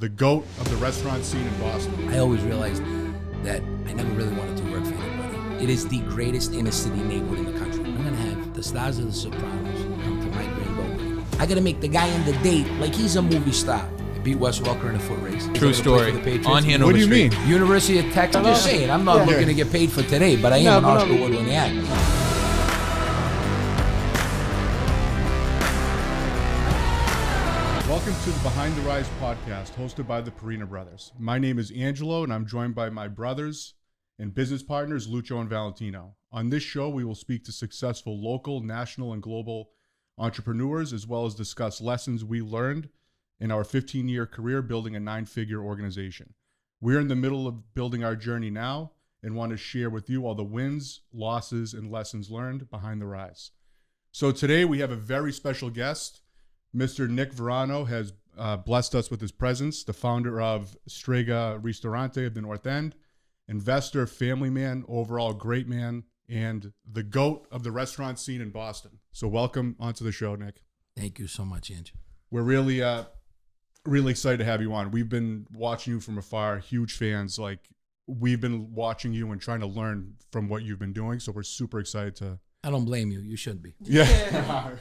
the GOAT of the restaurant scene in Boston. I always realized that I never really wanted to work for anybody. It is the greatest inner city neighborhood in the country. I'm gonna have the stars of The Sopranos come to my grand opening. I gotta make the guy in the date like he's a movie star. I beat Wes Welker in a foot race. True story. On Hanover What do you Street. mean? University of Texas. I'm just saying, I'm not looking to get paid for today, but I am an Oscar award-winning actor. Welcome to the Behind the Rise podcast, hosted by the Perrina Brothers. My name is Angelo, and I'm joined by my brothers and business partners, Lucio and Valentino. On this show, we will speak to successful local, national, and global entrepreneurs, as well as discuss lessons we learned in our 15-year career building a 9-figure organization. We're in the middle of building our journey now and want to share with you all the wins, losses, and lessons learned behind the rise. So today we have a very special guest. Mr. Nick Varano has blessed us with his presence, the founder of Strega Ristorante of the North End, investor, family man, overall great man, and the GOAT of the restaurant scene in Boston. So welcome onto the show, Nick. Thank you so much, Andrew. We're really excited to have you on. We've been watching you from afar, huge fans. Like, we've been watching you and trying to learn from what you've been doing, so we're super excited to... I don't blame you. You should be. Yeah.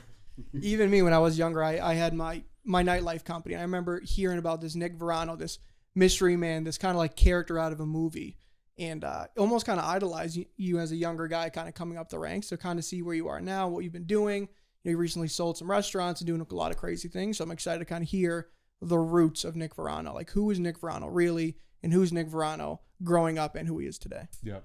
Even me, when I was younger, I had my nightlife company. I remember hearing about this Nick Varano, this mystery man, this kind of like character out of a movie, and almost kind of idolize you as a younger guy, kind of coming up the ranks. So kind of see where you are now, what you've been doing. You know, you recently sold some restaurants and doing a lot of crazy things. So I'm excited to kind of hear the roots of Nick Varano. Like, who is Nick Varano really, and who's Nick Varano growing up and who he is today? Yeah.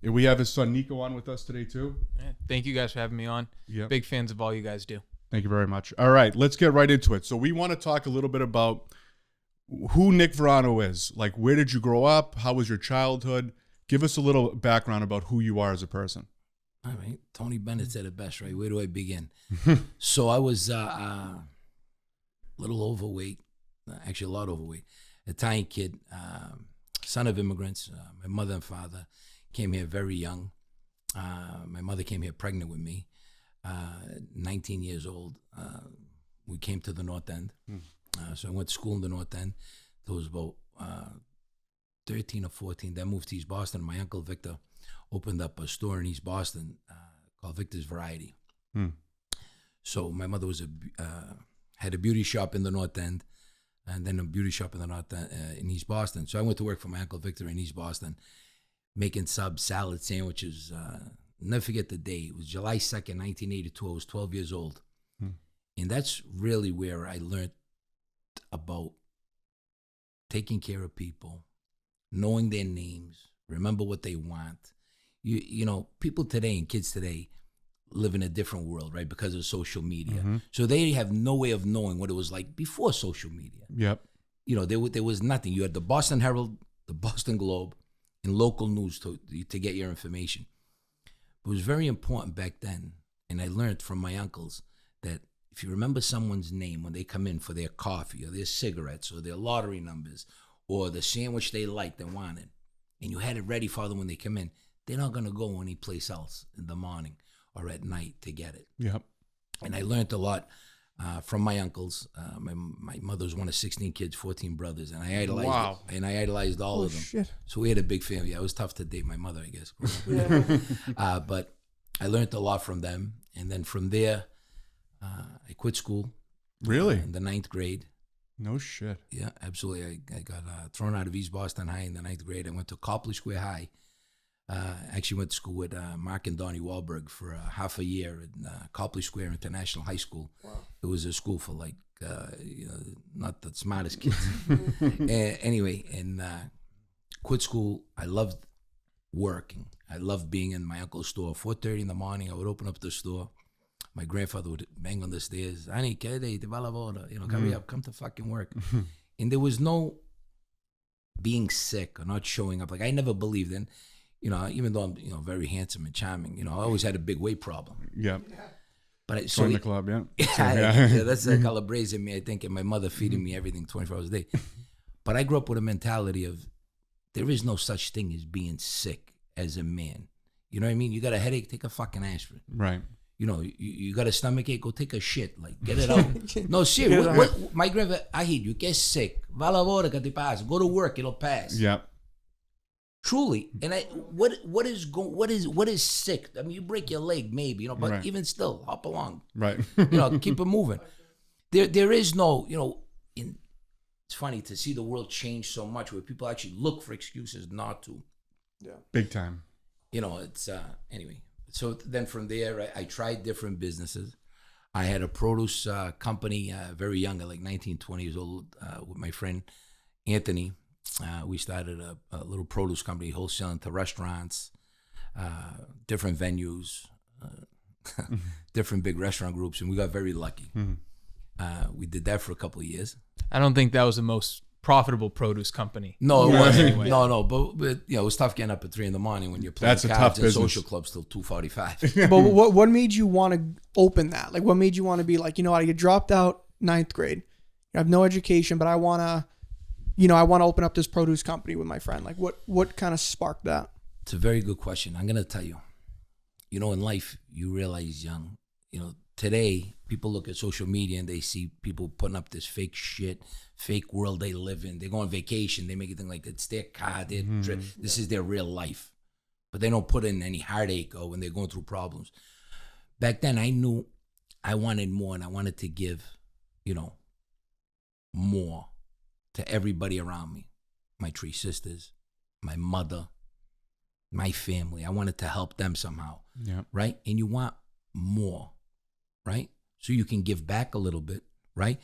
And we have his son Nico on with us today too. Yeah, thank you guys for having me on. Yep. Big fans of all you guys do. Thank you very much. All right, let's get right into it. So we want to talk a little bit about who Nick Varano is. Like, where did you grow up? How was your childhood? Give us a little background about who you are as a person. All right. Tony Bennett said it best, right? Where do I begin? So I was a little overweight, actually a lot overweight. Italian kid, son of immigrants. My mother and father came here very young. My mother came here pregnant with me. 19 years old, we came to the North End. So I went to school in the North End. There was about 13 or 14. Then moved to East Boston. My uncle Victor opened up a store in East Boston called Victor's Variety. So my mother was had a beauty shop in the North End, and then a beauty shop in the North End, in East Boston. So I went to work for my uncle Victor in East Boston, making subs, salad sandwiches. Never forget the day. It was July 2nd, 1982. I was 12 years old. And that's really where I learned about taking care of people, knowing their names, remember what they want. You know, people today and kids today live in a different world, right, because of social media. So they have no way of knowing what it was like before social media. Yep. You know, there was nothing. You had the Boston Herald, the Boston Globe, and local news to get your information. It was very important back then, and I learned from my uncles that if you remember someone's name when they come in for their coffee or their cigarettes or their lottery numbers or the sandwich they liked and wanted, and you had it ready for them when they come in, they're not going to go any place else in the morning or at night to get it. Yep. And I learned a lot from my uncles. My mother was one of 16 kids, 14 brothers, and I idolized all of them. Shit. So we had a big family. It was tough to date my mother, I guess. But I learned a lot from them. And then from there, I quit school. Really? In the 9th grade. No shit. Yeah, absolutely. I got thrown out of East Boston High in the 9th grade. I went to Copley Square High. Actually went to school with Mark and Donnie Wahlberg for half a year at Copley Square International High School. Wow. It was a school for like, not the smartest kids. Anyway, and quit school. I loved working. I loved being in my uncle's store. 4:30 in the morning, I would open up the store. My grandfather would bang on the stairs. Ani, hurry up, come to fucking work. And there was no being sick or not showing up. Like, I never believed in. You know, even though I'm, very handsome and charming, I always had a big weight problem. Yep. But Join the club, yeah. Yeah, that's the calabrese in me, I think, and my mother feeding me everything 24 hours a day. But I grew up with a mentality of there is no such thing as being sick as a man. You know what I mean? You got a headache, take a fucking aspirin. Right. You know, you got a stomach ache, go take a shit. Like, get it out. No, serious. My grandfather, I hate you. Get sick. Va lavora che ti passa. Go to work, it'll pass. Yeah. Truly. And what is sick? I mean, you break your leg, maybe, you know, but even still, hop along. Right. You know, keep it moving. There is no, you know, it's funny to see the world change so much where people actually look for excuses not to. Yeah. Big time. You know, it's anyway. So then from there, I tried different businesses. I had a produce company very young, at like 19, 20 years old, with my friend Anthony. We started a little produce company, wholesaling to restaurants, different venues, different big restaurant groups, and we got very lucky. We did that for a couple of years. I don't think that was the most profitable produce company. No, it Yeah. wasn't. Anyway. No, but you know, it was tough getting up at 3 a.m. when you're playing That's a cards tough in business. social clubs till 2:45. But what made you want to open that? Like, what made you want to be like, you know what, I get dropped out 9th grade. I have no education, but I want to, you know, I want to open up this produce company with my friend. Like, what kind of sparked that? It's a very good question. I'm gonna tell you. You know, in life, you realize young. You know, today people look at social media and they see people putting up this fake shit, fake world they live in. They go on vacation. They make it think like it's their car. This is their real life, but they don't put in any heartache or when they're going through problems. Back then, I knew I wanted more, and I wanted to give, you know, more to everybody around me, my 3 sisters, my mother, my family. I wanted to help them somehow, Yeah. right? And you want more, right? So you can give back a little bit, right?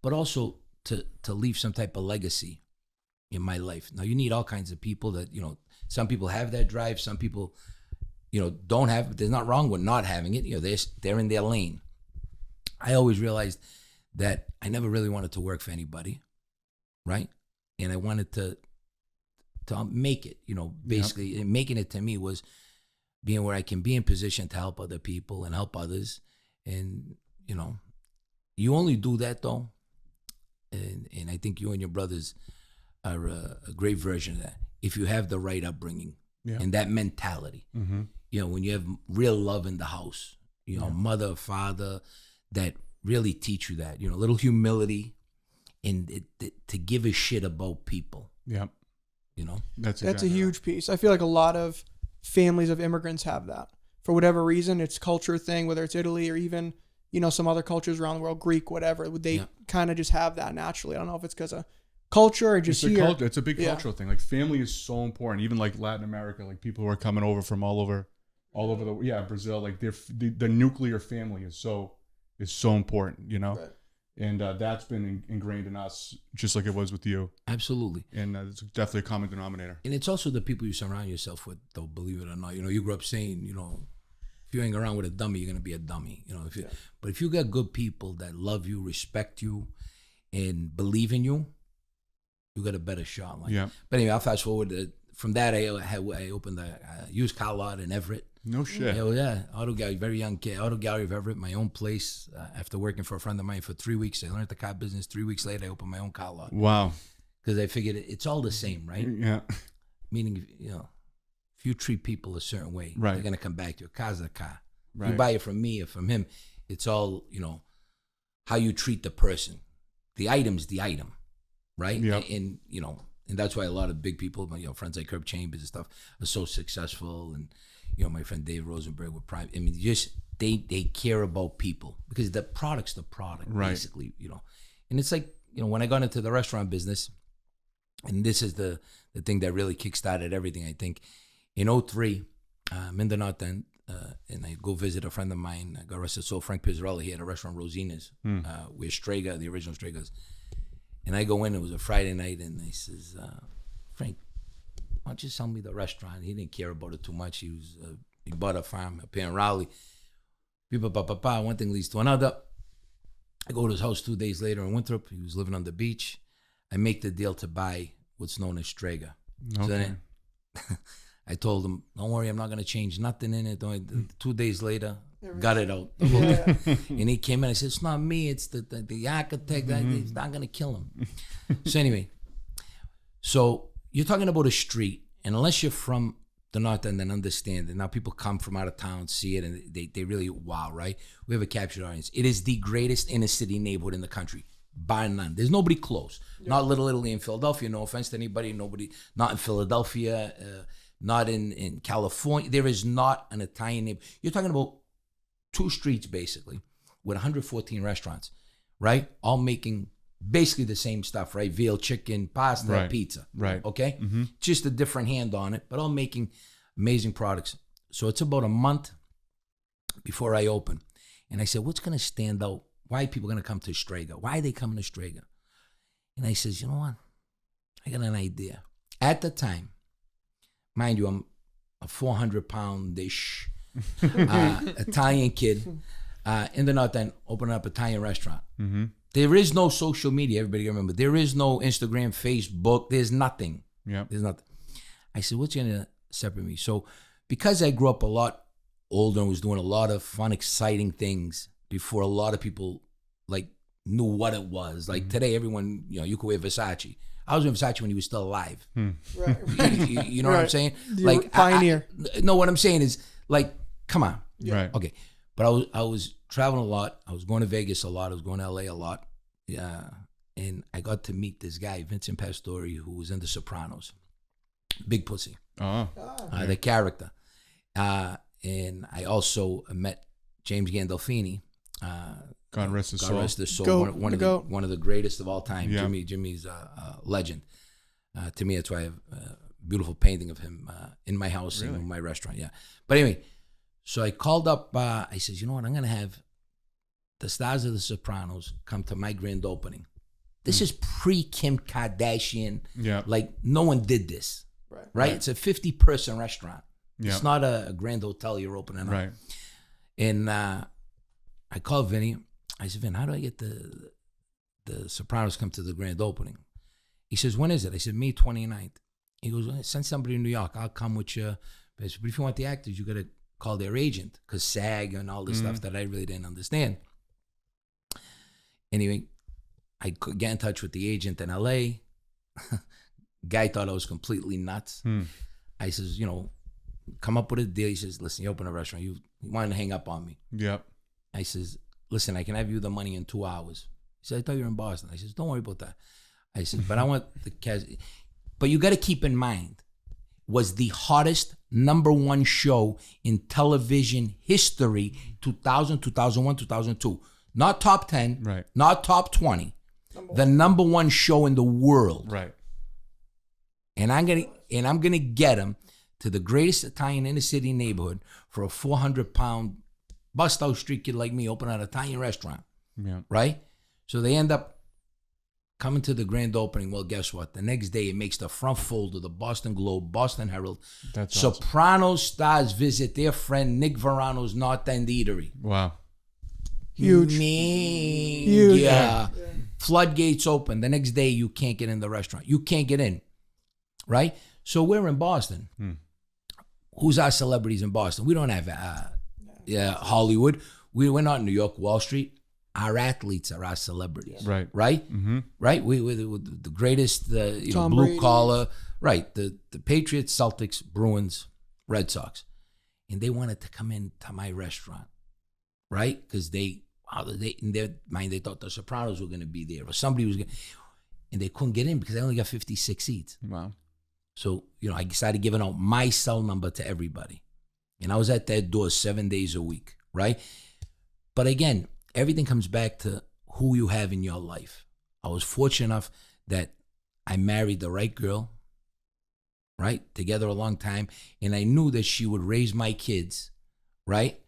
But also to leave some type of legacy in my life. Now, you need all kinds of people that, you know, some people have that drive, some people, you know, don't have it. There's not wrong with not having it. You know, they're in their lane. I always realized that I never really wanted to work for anybody, right? And I wanted to make it, you know, basically. And making it to me was being where I can be in position to help other people and help others. And, you know, you only do that though. And I think you and your brothers are a great version of that. If you have the right upbringing and that mentality, you know, when you have real love in the house, you know, mother, father, that really teach you that, you know, a little humility and to give a shit about people. Yeah. You know, That's exactly a huge piece. I feel like a lot of families of immigrants have that. For whatever reason, it's culture thing, whether it's Italy or even, you know, some other cultures around the world, Greek, whatever, they kind of just have that naturally. I don't know if it's because of culture or just here. It's a big cultural thing. Like, family is so important. Even like Latin America, like people who are coming over from all over the Brazil. Like the nuclear family is so important. You know. Right. And that's been ingrained in us, just like it was with you. absolutely. And it's definitely a common denominator. And it's also the people you surround yourself with, though, believe it or not. You know, you grew up saying, you know, if you hang around with a dummy, you're gonna be a dummy. You know, but if you got good people that love you, respect you, and believe in you, you got a better shot. Like, But anyway, I'll fast forward. From that, I opened a used car lot in Everett. No shit. Auto gallery, very young kid. Auto gallery of Everett, my own place. After working for a friend of mine for 3 weeks, I learned the car business. 3 weeks later, I opened my own car lot. Wow. Because I figured it's all the same, right? Yeah. Meaning, you know, if you treat people a certain way, Right. they're gonna come back to you. A car's a car. Right. You buy it from me or from him, it's all, you know, how you treat the person. The item's the item, right? Yep. And you know, and that's why a lot of big people, you know, friends like Herb Chambers and stuff, are so successful. And you know, my friend Dave Rosenberg with Prime. I mean, just they care about people because the product's the product, Right. basically. You know, and it's like, you know, when I got into the restaurant business, and this is the thing that really kickstarted everything. I think in 2003, I'm in the North End, and I go visit a friend of mine, God rest his soul, Frank Pizzarella. He had a restaurant, Rosina's, where Strega, the original Strega's. And I go in, it was a Friday night, and he says, Frank, why don't you sell me the restaurant? He didn't care about it too much. He bought a farm up here in Raleigh. One thing leads to another. I go to his house 2 days later in Winthrop. He was living on the beach. I make the deal to buy what's known as Strega. Okay. So then I told him, don't worry, I'm not going to change nothing in it. 2 days later, got it out. And he came in and I said, it's not me, it's the architect. He's not going to kill him. So anyway, so you're talking about a street, and unless you're from the North End and understand it. Now people come from out of town, see it, and they really, wow, right? We have a captured audience. It is the greatest inner city neighborhood in the country, bar none. There's nobody close. Not Little Italy in Philadelphia, no offense to anybody, not in Philadelphia, not in California. There is not an Italian neighborhood. You're talking about 2 streets, basically, with 114 restaurants, right? All making basically the same stuff, right? Veal chicken, pasta, pizza. Right. Okay? Just a different hand on it, but all making amazing products. So it's about a month before I open. And I said, what's going to stand out? Why are people going to come to Strega? Why are they coming to Strega? And I says, you know what? I got an idea. At the time, mind you, I'm a 400-pound-ish Italian kid in the North End, opening up an Italian restaurant. There is no social media, everybody remember. There is no Instagram, Facebook. There's nothing. There's nothing. I said, what's going to separate me? So because I grew up a lot older and was doing a lot of fun, exciting things before a lot of people like knew what it was. Like today, everyone, you could wear Versace. I was wearing Versace when he was still alive. Right. You know what I'm saying? You're Like pioneer. No, what I'm saying is like, come on. Right. Okay. But I was traveling a lot. I was going to Vegas a lot. I was going to LA a lot. Yeah. And I got to meet this guy, Vincent Pastore, who was in The Sopranos. Big pussy. The character. And I also met James Gandolfini. God rest his soul. God rest his soul. One of the greatest of all time. Yeah. Jimmy's a legend. To me, that's why I have a beautiful painting of him in my house and in my restaurant. Yeah. But anyway, so I called up. I says, you know what? I'm going to have the stars of The Sopranos come to my grand opening. This is pre-Kim Kardashian. Yeah. Like, no one did this. Right? It's a 50-person restaurant. Yeah. It's not a grand hotel you're opening up. Right. And I called Vinny. I said, Vin, how do I get the Sopranos come to the grand opening? He says, when is it? I said, May 29th. He goes, well, send somebody in New York. I'll come with you. But if you want the actors, you got to call their agent, because SAG and all this stuff that I really didn't understand. Anyway, I could get in touch with the agent in LA. Guy thought I was completely nuts. I says, come up with a deal. He says, listen, you open a restaurant. You wanted to hang up on me. Yep. I says, listen, I can have you the money in 2 hours. He said, I thought you were in Boston. I says, don't worry about that. I said, but I want the cash. But you got to keep in mind, was the hottest #1 show in television history, 2000, 2001, 2002. Not top 10, Right. not top 20. The #1 show in the world. Right. And I'm gonna get him to the greatest Italian inner city neighborhood for a 400-pound bust out street kid like me opening an Italian restaurant. Yeah. Right? So they end up coming to the grand opening. Well, guess what? The next day it makes the front fold of the Boston Globe, Boston Herald. That's awesome. Sopranos stars visit their friend Nick Varano's North End Eatery. Wow. Huge. Huge. Yeah. Floodgates open. The next day you can't get in the restaurant. You can't get in. Right? So we're in Boston. Who's our celebrities in Boston? We don't have Hollywood. We're not in New York, Wall Street. Our athletes are our celebrities. Right. Right? Right? We're the greatest, Tom blue Brady. collar. Right. The Patriots, Celtics, Bruins, Red Sox. And they wanted to come into my restaurant. Right? Because in their mind, they thought the Sopranos were going to be there, or somebody was going to, and they couldn't get in because I only got 56 seats. Wow. So, I started giving out my cell number to everybody. And I was at that door 7 days a week, right? But again, everything comes back to who you have in your life. I was fortunate enough that I married the right girl, right? Together a long time. And I knew that she would raise my kids, right?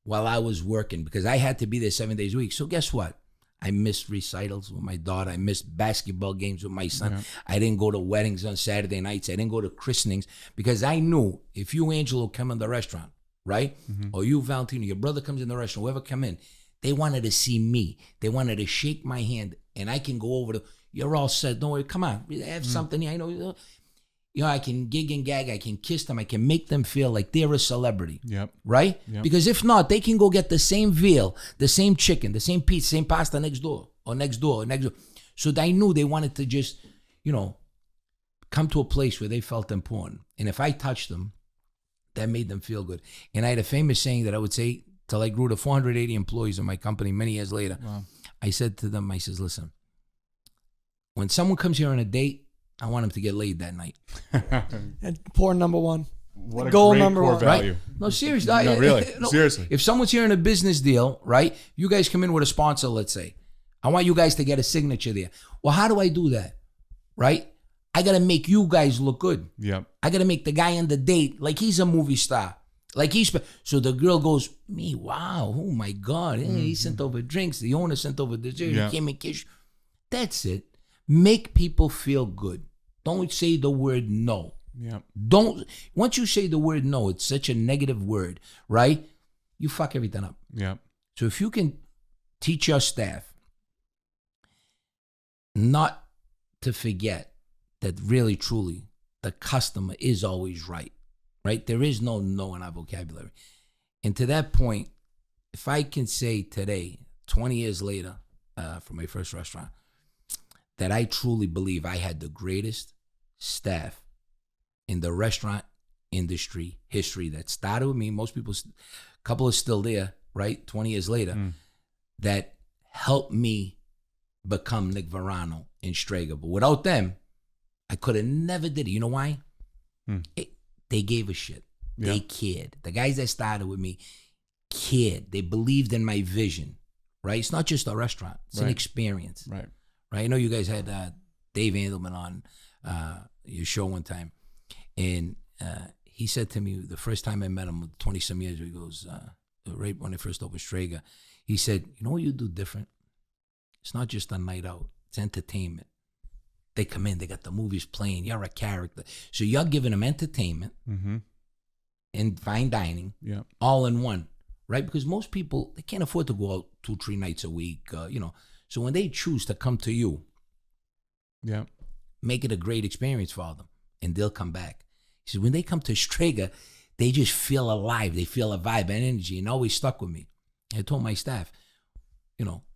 While I was working, because I had to be there 7 days a week. So guess what? I missed recitals with my daughter. I missed basketball games with my son. Yeah. I didn't go to weddings on Saturday nights. I didn't go to christenings because I knew if you, Angelo, come in the restaurant, right? Or you, Valentino, your brother comes in the restaurant, whoever come in, they wanted to see me. They wanted to shake my hand, and I can go over to, you're all set. Don't worry, come on. Have something here. I know, I can gig and gag. I can kiss them. I can make them feel like they're a celebrity. Yep. Right? Yep. Because if not, they can go get the same veal, the same chicken, the same pizza, same pasta next door. So I knew they wanted to just, come to a place where they felt important. And if I touched them, that made them feel good. And I had a famous saying that I would say till I grew to 480 employees in my company many years later. Wow. I said to them, I says, listen, when someone comes here on a date, I want them to get laid that night. And pour number one. What a Goal great number core one. value. Right? No, seriously. No, really. Seriously. If someone's here in a business deal, right? You guys come in with a sponsor, let's say. I want you guys to get a signature there. Well, how do I do that? Right? I got to make you guys look good. Yep. I got to make the guy on the date like he's a movie star. Like so the girl goes, me, wow, oh my God. Hey, he sent over drinks. The owner sent over dessert. Yeah. He came and kissed you. That's it. Make people feel good. Don't say the word no. Yep. Once you say the word no, it's such a negative word, right? You fuck everything up. Yep. So if you can teach your staff not to forget that really, truly, the customer is always right? There is no in our vocabulary. And to that point, if I can say today, 20 years later, from my first restaurant, that I truly believe I had the greatest staff in the restaurant industry history that started with me. Most people, a couple are still there, right? 20 years later, that helped me become Nick Varano in Strega. But without them, I could have never did it. You know why? They gave a shit. Yeah. They cared. The guys that started with me cared. They believed in my vision, right? It's not just a restaurant. It's an experience. Right. I know you guys had Dave Andelman on your show one time. And he said to me the first time I met him 20-some years ago, he goes, right when I first opened Strega, he said, you know what you do different? It's not just a night out. It's entertainment. They come in, they got the movies playing. You're a character. So you're giving them entertainment and fine dining all in one, right? Because most people, they can't afford to go out 2-3 nights a week, So when they choose to come to you, make it a great experience for them, and they'll come back. He said, when they come to Strega, they just feel alive. They feel a vibe and energy, and always stuck with me. I told my staff,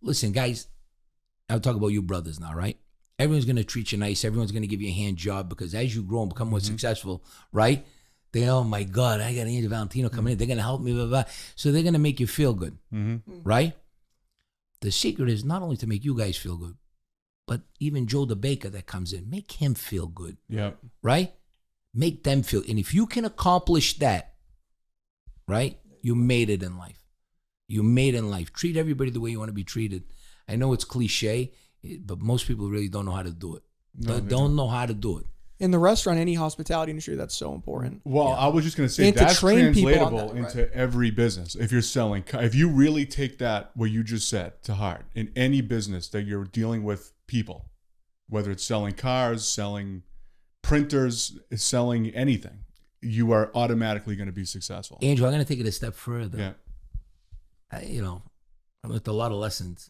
listen, guys, I'll talk about you brothers now, right? Everyone's going to treat you nice. Everyone's going to give you a hand job because as you grow and become more successful, right? Oh my God, I got Angel Valentino coming in. They're going to help me, blah, blah. So they're going to make you feel good, right? The secret is not only to make you guys feel good, but even Joe the baker that comes in, make him feel good, right? Make them feel. And if you can accomplish that, right, you made it in life. You made it in life. Treat everybody the way you want to be treated. I know it's cliche, but most people really don't know how to do it. Don't know how to do it. In the restaurant, any hospitality industry, that's so important. Well, I was just going to say And to that's train people on translatable that, right? into every business. If you're selling, if you really take that, what you just said, to heart, in any business that you're dealing with people, whether it's selling cars, selling printers, selling anything, you are automatically going to be successful. Andrew, I'm going to take it a step further. Yeah. I learned a lot of lessons.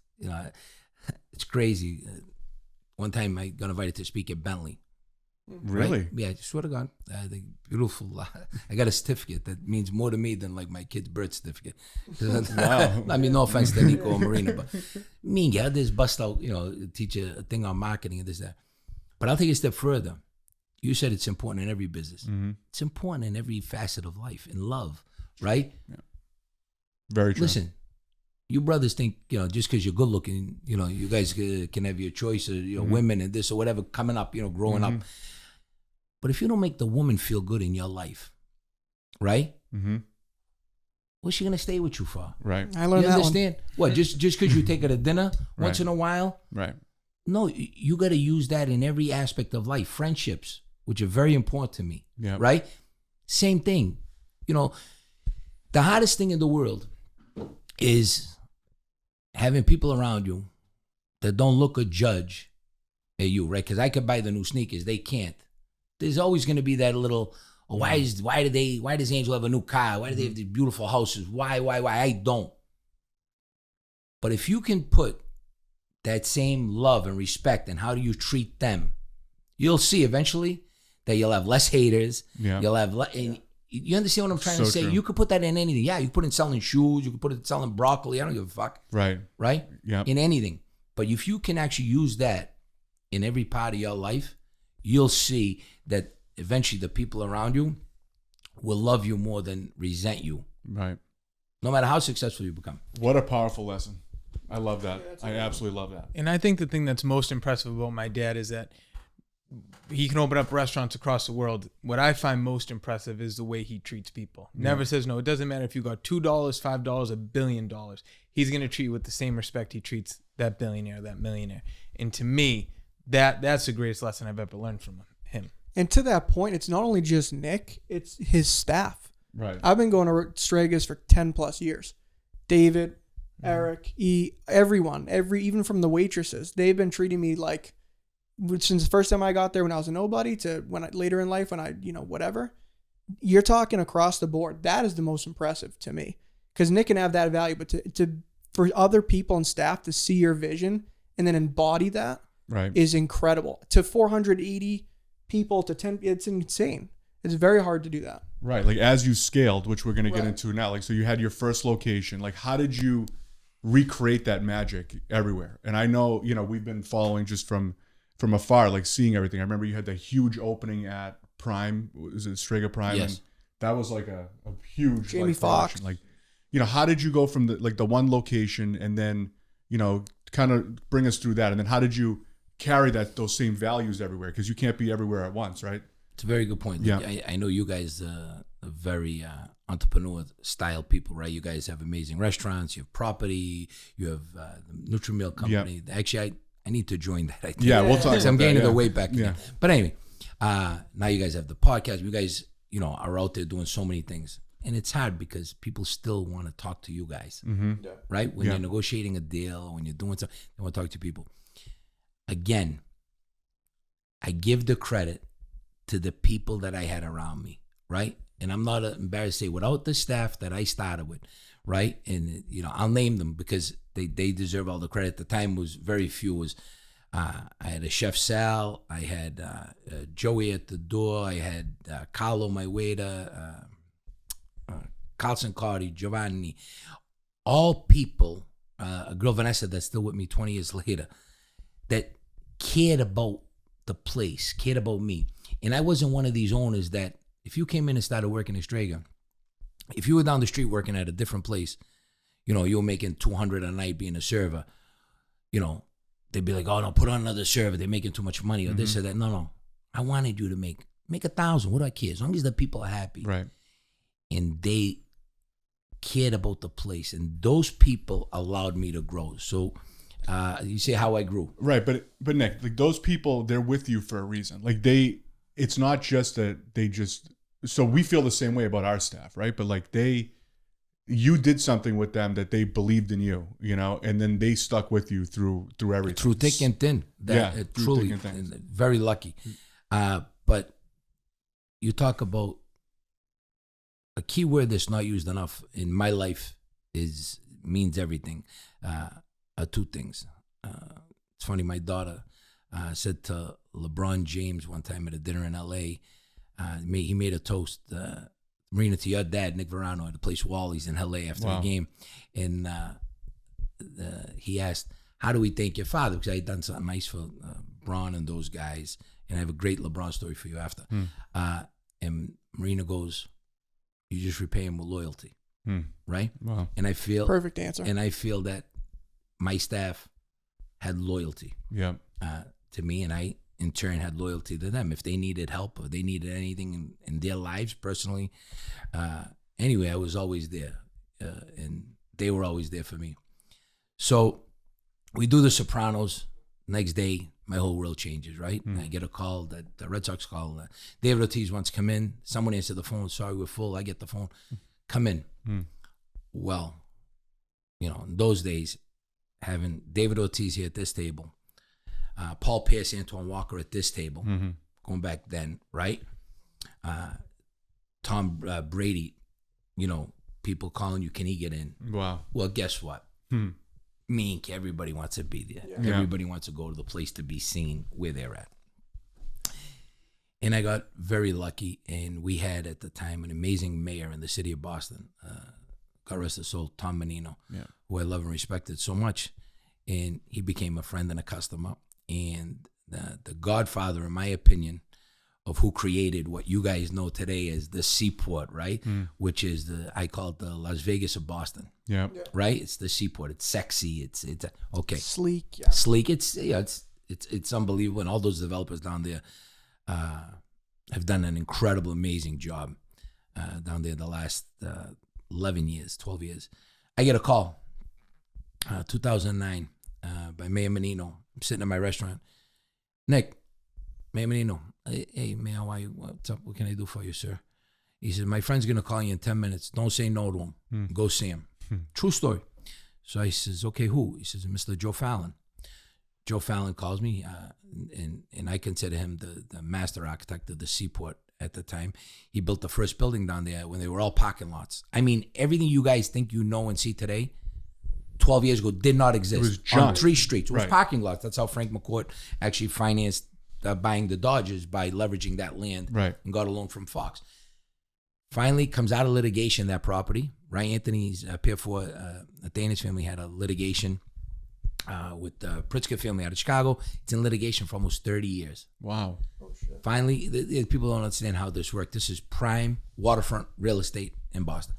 It's crazy. One time I got invited to speak at Bentley. Really? Right? Yeah, I swear to God. The beautiful. I got a certificate that means more to me than like my kid's birth certificate. Wow. I mean, no offense to NICO or Marina, but me, yeah, this bust out, teach a thing on marketing and this, that. But I'll take it a step further. You said it's important in every business. It's important in every facet of life, in love, right? Yeah. Very true. Listen, you brothers think, just because you're good looking, you guys can have your choice of, women and this or whatever coming up, growing up. But if you don't make the woman feel good in your life, right? What's she going to stay with you for? Right. I learned You that understand? What, just because you take her to dinner once Right. in a while? Right. No, you got to use that in every aspect of life. Friendships, which are very important to me, Yeah. right? Same thing. The hardest thing in the world is having people around you that don't look or judge at you, right? Because I could buy the new sneakers. They can't. There's always going to be that little, why does Angel have a new car? Why do they have these beautiful houses? Why? I don't. But if you can put that same love and respect and how do you treat them, you'll see eventually that you'll have less haters. Yeah. You'll have and you understand what I'm trying to So say? true. You could put that in anything. Yeah, you put it in selling shoes. You could put it in selling broccoli. I don't give a fuck. Right. Right? Yeah. In anything. But if you can actually use that in every part of your life, you'll see that eventually the people around you will love you more than resent you, Right. no matter how successful you become. What a powerful lesson. I love that. I absolutely love that. And I think the thing that's most impressive about my dad is that he can open up restaurants across the world. What I find most impressive is the way he treats people. Never says no. It doesn't matter if you got $2, $5, $1 billion. He's going to treat you with the same respect he treats that billionaire, that millionaire. And to me, that's the greatest lesson I've ever learned from him. And to that point, it's not only just Nick, it's his staff. Right. I've been going to Stregas for 10 plus years. David, Eric, everyone, even from the waitresses, they've been treating me like, since the first time I got there when I was a nobody to later in life when I, whatever, you're talking across the board. That is the most impressive to me, because Nick can have that value, but for other people and staff to see your vision and then embody that is incredible. To 480 people to 10, it's insane. It's very hard to do that. Right. Like as you scaled, which we're going to get into now, like, so you had your first location, like how did you recreate that magic everywhere? And I know, we've been following just from afar, like seeing everything. I remember you had the huge opening at Prime. Was it Strega Prime? Yes. And that was like a huge Jamie Foxx. Like, how did you go from the one location and then, kind of bring us through that? And then how did you carry those same values everywhere? Because you can't be everywhere at once, right? It's a very good point. Yeah. I know you guys are very entrepreneur style people, right? You guys have amazing restaurants, you have property, you have the NutriMeal company. Yeah. Actually, I need to join that. I think. Yeah, we'll talk about I'm that, gaining yeah. the weight back. Yeah. But anyway, now you guys have the podcast. You guys, are out there doing so many things. And it's hard because people still want to talk to you guys, right? When you're negotiating a deal, when you're doing something, they want to talk to people. Again, I give the credit to the people that I had around me, right? And I'm not embarrassed to say, without the staff that I started with, right? And, I'll name them because they deserve all the credit. At the time was very few. I had a Chef Sal, I had Joey at the door, I had Carlo, my waiter, Carlson Cardi, Giovanni, all people, a girl Vanessa that's still with me 20 years later, that cared about the place, cared about me. And I wasn't one of these owners that, if you came in and started working at Strega, if you were down the street working at a different place, you were making $200 a night being a server, they'd be like, oh no, put on another server, they're making too much money, or this or that. No. I wanted you to make 1,000. What do I care? As long as the people are happy. Right. And they cared about the place, and those people allowed me to grow. So you see how I grew. Right, but Nick, like those people, they're with you for a reason. Like it's not just that they just. So we feel the same way about our staff, right? But like you did something with them that they believed in you, and then they stuck with you through everything. Through thick and thin. Truly, thick and thin. Very lucky. But you talk about a key word that's not used enough in my life means everything. Two things. It's funny, my daughter said to LeBron James one time at a dinner in L.A., he made a toast, Rina, to your dad, Nick Varano, at the place Wally's in L.A. after the game. And he asked, how do we thank your father? Because I had done something nice for Bron and those guys. And I have a great LeBron story for you after. And Marina goes, you just repay him with loyalty, right? Wow. And I feel Perfect answer. And I feel that my staff had loyalty to me, and I in turn had loyalty to them. If they needed help or they needed anything in their lives personally, anyway, I was always there, and they were always there for me. So we do The Sopranos. Next day, my whole world changes, right? I get a call, the Red Sox call. David Ortiz wants to come in. Someone answered the phone. Sorry, we're full. I get the phone. Come in. Well, in those days, having David Ortiz here at this table, Paul Pierce, Antoine Walker at this table, going back then, right? Tom Brady, people calling you, can he get in? Wow. Well, guess what? Me, everybody wants to be there. Yeah. Everybody wants to go to the place to be seen where they're at. And I got very lucky, and we had at the time an amazing mayor in the city of Boston, God rest his soul, Tom Menino, who I love and respected so much. And he became a friend and a customer. And the godfather, in my opinion, of who created what you guys know today as the Seaport, right? Which is I call it the Las Vegas of Boston. Yeah. Right? It's the Seaport. It's sexy. It's okay. Sleek. Yeah. Sleek. It's unbelievable, and all those developers down there have done an incredible, amazing job down there the last 11 years, 12 years. I get a call, 2009, by Mayor Menino. I'm sitting in my restaurant. Nick, Mayor Menino. Hey, man, how are you? What's up? What can I do for you, sir? He says, my friend's going to call you in 10 minutes. Don't say no to him. Go see him. True story. So I says, okay, who? He says, Mr. Joe Fallon. Joe Fallon calls me, and I consider him the master architect of the Seaport at the time. He built the first building down there when they were all parking lots. I mean, everything you guys think you know and see today, 12 years ago, did not exist. It was junk. On 3 streets. It was Right. parking lots. That's how Frank McCourt actually financed buying the Dodgers, by leveraging that land, Right. and got a loan from Fox. Finally comes out of litigation, that property, right? Anthony's Pier 4, Danish family had a litigation with the Pritzker family out of Chicago. It's in litigation for almost 30 years. Wow. Finally, people don't understand how this works. This is prime waterfront real estate in Boston.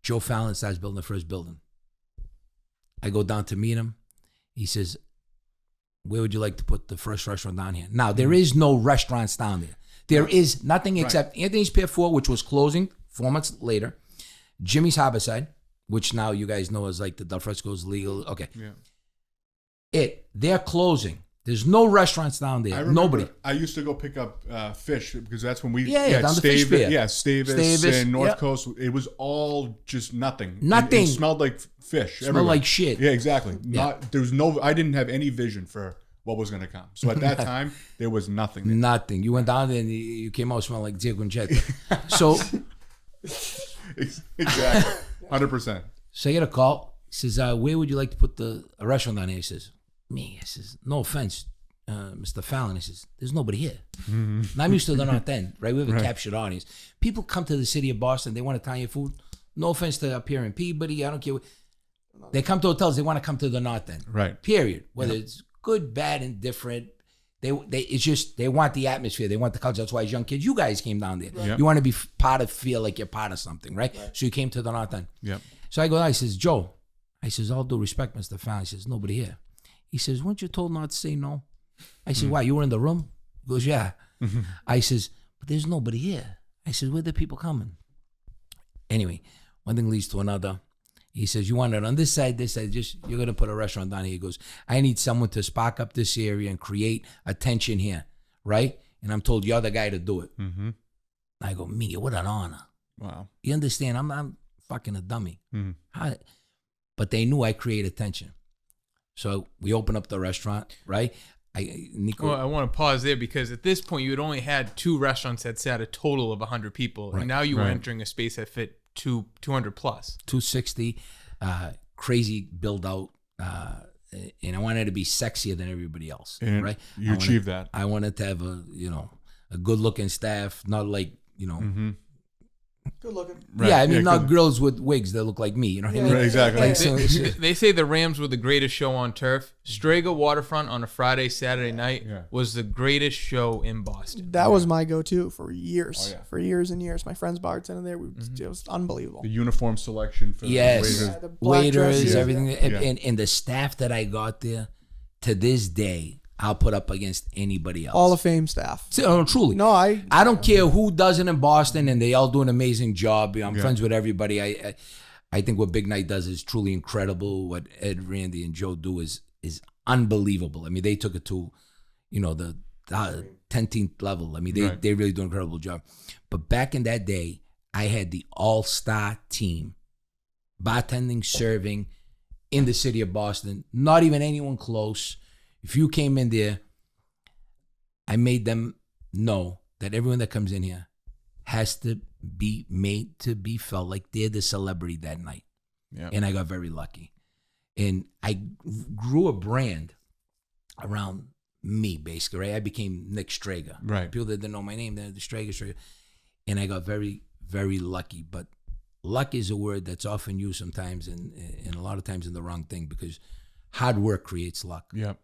Joe Fallon starts building the first building. I go down to meet him. He says, where would you like to put the first restaurant down here? Now, there is no restaurants down there. There is nothing except Anthony's Pier 4, which was closing 4 months later. Jimmy's Harborside, which now you guys know is like the Del Fresco's legal. Okay. Yeah. They're closing. There's no restaurants down there. I remember Nobody. I used to go pick up fish because that's when we Yeah, down the fish pier. Yeah, Stavis and North Coast. It was all just nothing. Nothing. It smelled like fish. Smelled everywhere. like shit. Yeah, exactly. Yeah. I didn't have any vision for what was going to come. So at that time, there was nothing there. Nothing. You went down there and you came out smelling like Zia Concetta. So Exactly. 100%. So I get a call. He says, where would you like to put a restaurant down here? He says, me. I says, no offense, Mr. Fallon. He says, there's nobody here. And I'm used to the North End, right? We have a captured audience. People come to the city of Boston. They want Italian food. No offense to up here in Peabody. I don't care. They come to hotels. They want to come to the North End. Right. Period. Whether it's good, bad, indifferent. It's just they want the atmosphere. They want the culture. That's why as young kids, you guys came down there. Right. You want to be feel like you're part of something, right? So you came to the North End. Yep. So I go, I says, Joe, I says, all due respect, Mr. Fallon. He says, nobody here. He says, weren't you told not to say no? I said, why, you were in the room? He goes, yeah. I says, but there's nobody here. I said, where are the people coming? Anyway, one thing leads to another. He says, you want it on this side, just, you're going to put a restaurant down here. He goes, I need someone to spark up this area and create attention here, right? And I'm told you're the guy to do it. Mm-hmm. I go, me, what an honor. Wow. You understand? I'm fucking a dummy. Mm-hmm. But they knew I created attention. So we open up the restaurant, right? NICO. Well, I want to pause there because at this point you had only had 2 restaurants that sat a total of 100 people, Right. and now you were Right. entering a space that fit 200 plus. 260, crazy build out, and I wanted to be sexier than everybody else, And right? you achieved that. I wanted to have a good looking staff, not like Mm-hmm. Good looking. Right. yeah, I mean not good. girls with wigs that look like me, you know what I mean? Right, exactly. Like, They say the Rams were the greatest show on turf. Strega Waterfront on a Friday, Saturday night Yeah. was the greatest show in Boston. That was my go-to for years. Oh, yeah. For years and years. My friends bartending there. It was unbelievable. The uniform selection for Yes. the waiters. Yeah, the black waiters, dresses, everything, Yeah. and the staff that I got there, to this day, I'll put up against anybody else. Hall of Fame staff. So, truly. No, I don't care who does it in Boston, and they all do an amazing job. I'm Yeah. friends with everybody. I think what Big Night does is truly incredible. What Ed, Randy, and Joe do is unbelievable. I mean, they took it to, the 10th level. I mean, Right. they really do an incredible job. But back in that day, I had the all-star team, bartending, serving, in the city of Boston. Not even anyone close. If you came in there, I made them know that everyone that comes in here has to be made to be felt like they're the celebrity that night. Yeah. And I got very lucky. And I grew a brand around me, basically, right? I became Nick Strega. Right. People that didn't know my name, they're the Strega. And I got very, very lucky. But luck is a word that's often used sometimes and a lot of times in the wrong thing, because hard work creates luck. Yep.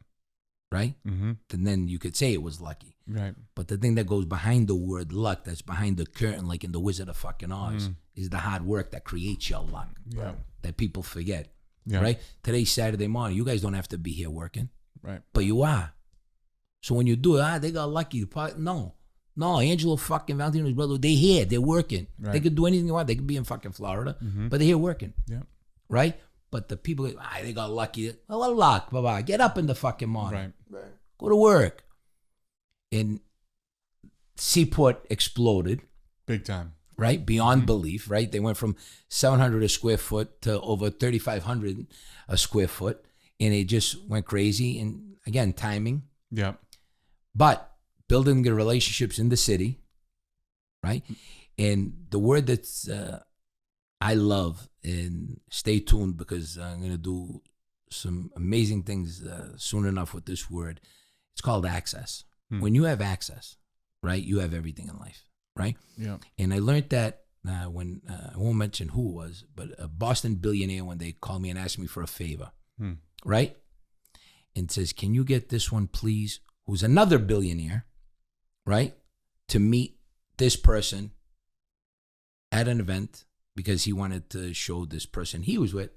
right? Mm-hmm. Then you could say it was lucky. Right. But the thing that goes behind the word luck, that's behind the curtain, like in the Wizard of fucking Oz, is the hard work that creates your luck. Yeah. That people forget. Yeah. Right? Today's Saturday morning. You guys don't have to be here working. Right. But you are. So when you do it, they got lucky. No. Angelo fucking Valentino's brother, they here. They're working. Right. They could do anything they want. They could be in fucking Florida. But they're here working. Yeah. Right? But the people, they got lucky. Oh, what luck? Bye-bye. Get up in the fucking morning. Right. Go to work. And Seaport exploded. Big time. Right? Beyond belief, right? They went from 700 a square foot to over 3,500 a square foot. And it just went crazy. And again, timing. Yeah. But building the relationships in the city, right? And the word that's I love, and stay tuned because I'm going to do some amazing things soon enough with this word. It's called access. When you have access, right, you have everything in life, right? Yeah. And I learned that when, I won't mention who it was, but a Boston billionaire, when they called me and asked me for a favor, right? And says, can you get this one, please, who's another billionaire, right, to meet this person at an event because he wanted to show this person he was with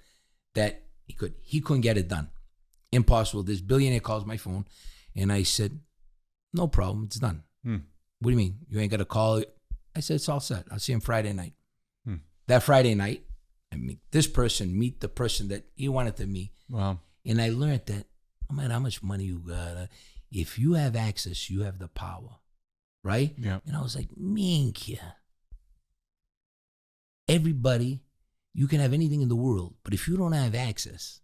that he couldn't get it done. Impossible. This billionaire calls my phone, and I said, no problem, it's done. What do you mean? You ain't got to call it? I said, it's all set. I'll see him Friday night. That Friday night, I mean, this person meet the person that he wanted to meet. Wow. And I learned that no matter how much money you got, if you have access, you have the power, right? Yeah. And I was like, man, kid, everybody, you can have anything in the world, but if you don't have access,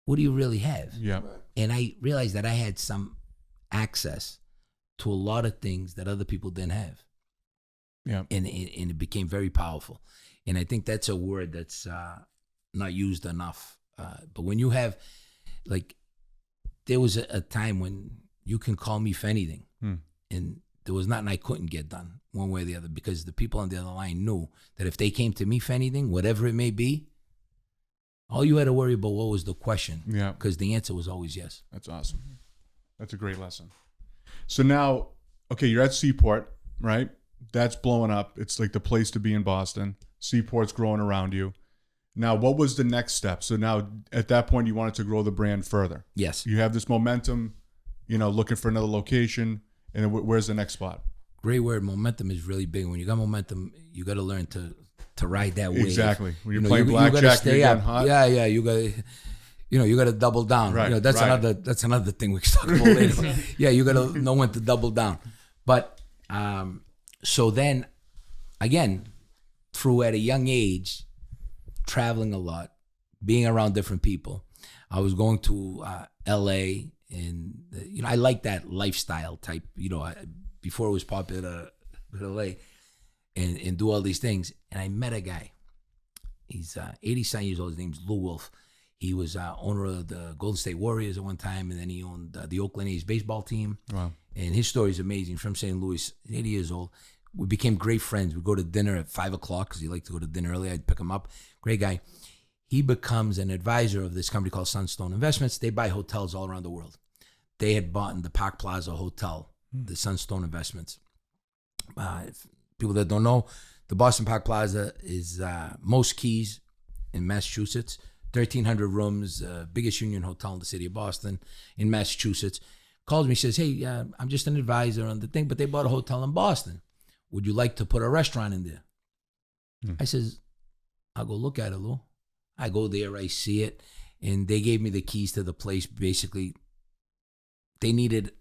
what do you really have? Yeah. And I realized that I had some access to a lot of things that other people didn't have. Yeah. And it became very powerful. And I think that's a word that's not used enough. But when you have, like, there was a time when you can call me for anything. And there was nothing I couldn't get done one way or the other because the people on the other line knew that if they came to me for anything, whatever it may be, all you had to worry about what was the question. Yeah. Because the answer was always yes. That's awesome. That's a great lesson. So now, okay, you're at Seaport, right? That's blowing up. It's like the place to be in Boston. Seaport's growing around you. Now, what was the next step? So now, at that point, you wanted to grow the brand further. Yes. You have this momentum, looking for another location. And then where's the next spot? Great word. Momentum is really big. When you got momentum, you got to learn to ride that wave. Exactly. When you're playing blackjack, you're getting hot. Yeah. You got you got to double down. Right. That's another thing we can talk about later. Yeah, you got to know when to double down. But so then, again, through at a young age, traveling a lot, being around different people, I was going to L.A. and I like that lifestyle type. Before it was popular to L.A. and do all these things, and I met a guy. He's 87 years old. His name's Lou Wolf. He was owner of the Golden State Warriors at one time, and then he owned the Oakland A's baseball team. Wow. And his story is amazing. From St. Louis, 80 years old. We became great friends. We'd go to dinner at 5 o'clock because he liked to go to dinner early. I'd pick him up. Great guy. He becomes an advisor of this company called Sunstone Investments. They buy hotels all around the world. They had bought in the Park Plaza Hotel, the Sunstone Investments. People that don't know, the Boston Park Plaza is most keys in Massachusetts. 1,300 rooms, biggest union hotel in the city of Boston, in Massachusetts. Calls me, says, hey, I'm just an advisor on the thing, but they bought a hotel in Boston. Would you like to put a restaurant in there? I says, I'll go look at it, Lou. I go there, I see it, and they gave me the keys to the place. Basically, they needed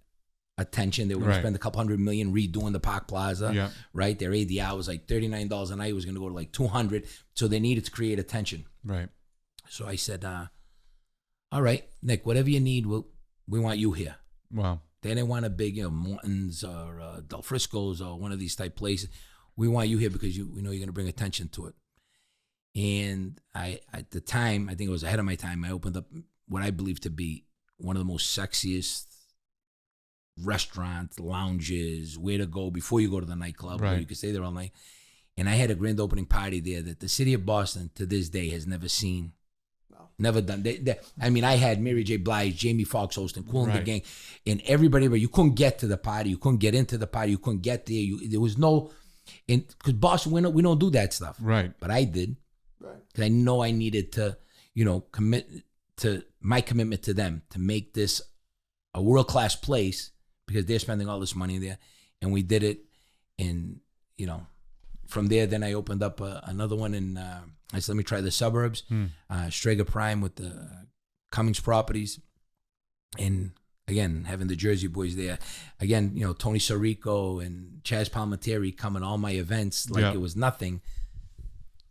attention. They were going to spend a couple $100 million redoing the Park Plaza, right? Their ADR was like $39 a night. It was going to go to like $200, so they needed to create attention. Right. So I said, all right, Nick, whatever you need, we want you here. Wow. They didn't want a big, Morton's or Del Frisco's or one of these type places. We want you here because we know you're going to bring attention to it. And I, at the time, I think it was ahead of my time, I opened up what I believe to be one of the most sexiest restaurants, lounges, where to go before you go to the nightclub, where you could stay there all night. And I had a grand opening party there that the city of Boston to this day has never seen never done. I mean, I had Mary J Blige, Jamie Foxx hosting, Cool and the Right. Gang, and everybody, but you couldn't get to the party. You couldn't get into the party. You couldn't get there. There was no, because Boston, we don't do that stuff. Right. But I did. Right. Because I know I needed to, commit to my commitment to them to make this a world-class place because they're spending all this money there. And we did it. And, from there, then I opened up another one and I said, let me try the suburbs. Strega Prime with the Cummings properties. And again, having the Jersey boys there. Again, Tony Sirico and Chaz Palminteri coming all my events like it was nothing.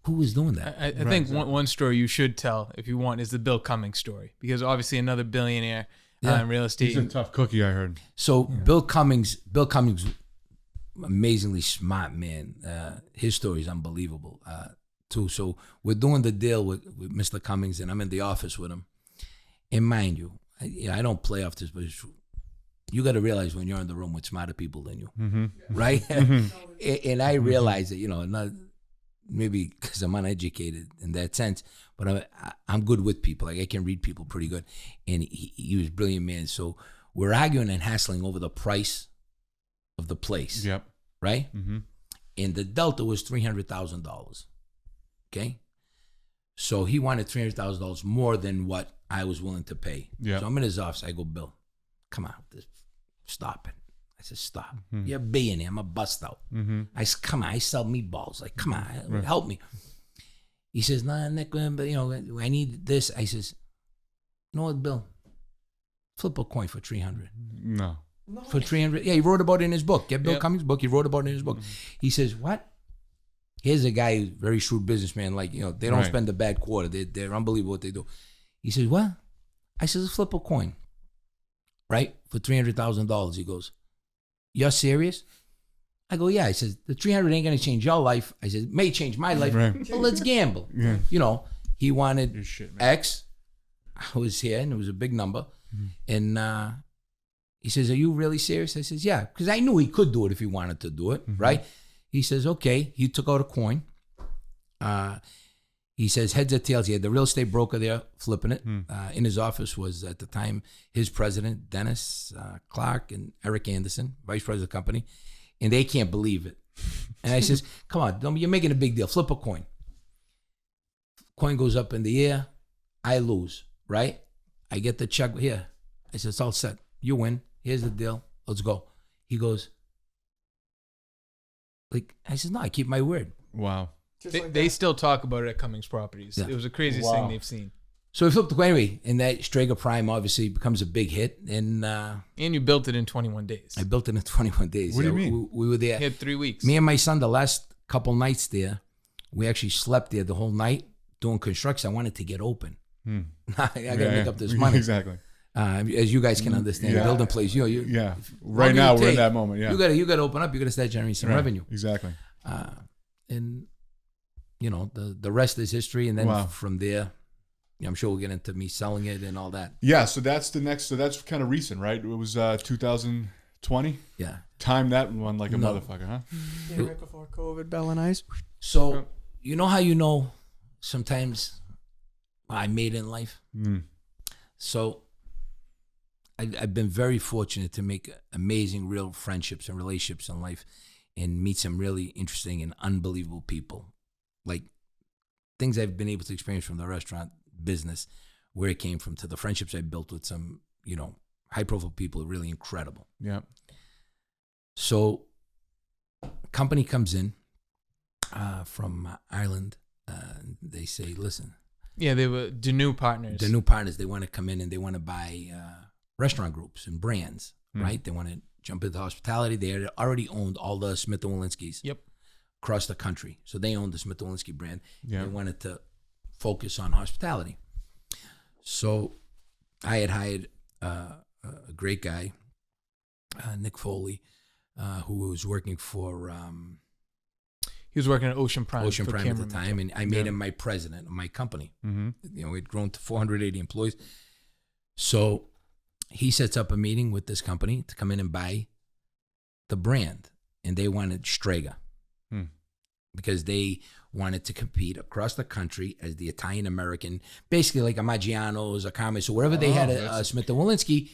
Who was doing that? I think one story you should tell if you want is the Bill Cummings story, because obviously another billionaire in real estate. He's a tough cookie, I heard. So Bill Cummings, amazingly smart man. His story is unbelievable too. So we're doing the deal with Mr. Cummings, and I'm in the office with him. And mind you, I don't play off this, but you got to realize when you're in the room with smarter people than you, right? And I realize that, not maybe because I'm uneducated in that sense, but I'm good with people. Like I can read people pretty good. And he was a brilliant man. So we're arguing and hassling over the price of the place. Yep. Right? And the delta was $300,000. Okay? So he wanted $300,000 more than what I was willing to pay. Yeah. So I'm in his office. I go, Bill, come on, stop it. I said, stop. You're a billionaire. I'm a bust out. I said, come on. I sell meatballs. Like, come on, help me. He says, nah, Nick, but I need this. I says, you know what, Bill? Flip a coin for $300. No. For $300. Yeah, he wrote about it in his book. Get Bill Cummings' book. He wrote about it in his book. He says, what? Here's a guy who's a very shrewd businessman. Like, they don't spend a bad quarter. They're unbelievable what they do. He says, what? I says, flip a coin. Right? For $300,000. He goes, you're serious? I go, yeah. I says, the 300 ain't going to change your life. I said, it may change my life. Right. Well, let's gamble. Yeah. He wanted Your shit, man. X. I was here, and it was a big number. And he says, are you really serious? I says, yeah, because I knew he could do it if he wanted to do it, right? He says, okay. He took out a coin. He says, heads or tails. He had the real estate broker there flipping it. In his office was, at the time, his president, Dennis Clark, and Eric Anderson, vice president of the company. And they can't believe it. And I says, come on, you're making a big deal. Flip a coin. Coin goes up in the air. I lose, right? I get the check here. I said, it's all set. You win. Here's the deal. Let's go. He goes, I said, no, I keep my word. Wow. They still talk about it at Cummings Properties. Yeah. It was the craziest thing they've seen. So we flipped the coin anyway, and that Strega Prime obviously becomes a big hit. And And you built it in 21 days. I built it in 21 days. What do you mean? We were there. You had 3 weeks. Me and my son, the last couple nights there, we actually slept there the whole night doing construction. I wanted to get open. I got to make up this money. Exactly. As you guys can understand, building place. Right now we're in that moment. Yeah. You got to open up. You got to start generating some revenue. Exactly. And the rest is history. And then from there, I'm sure we'll get into me selling it and all that. Yeah. So that's the next. So that's kind of recent, right? It was 2020. Yeah. Time that one like a motherfucker, huh? Yeah, right before COVID, Bell and Ice. So you know how sometimes I made it in life. So I've been very fortunate to make amazing, real friendships and relationships in life, and meet some really interesting and unbelievable people. Like things I've been able to experience from the restaurant business, where it came from, to the friendships I built with some, high-profile people, are really incredible. Yeah. So, company comes in from Ireland. They say, listen. Yeah, they were the new partners. The new partners, they want to come in and they want to buy restaurant groups and brands, right? They want to jump into hospitality. They had already owned all the Smith & Wollensky's across the country. So they owned the Smith & Wollensky brand. They wanted to focus on hospitality. So I had hired a great guy, Nick Foley, who was working for... he was working at Ocean Prime. Ocean Prime at the time, and I made him my president of my company. We'd grown to 480 employees. So he sets up a meeting with this company to come in and buy the brand, and they wanted Strega. because they wanted to compete across the country as the Italian American, basically like a Maggiano's, a Carmen. So wherever they had a Smith & Wolinski,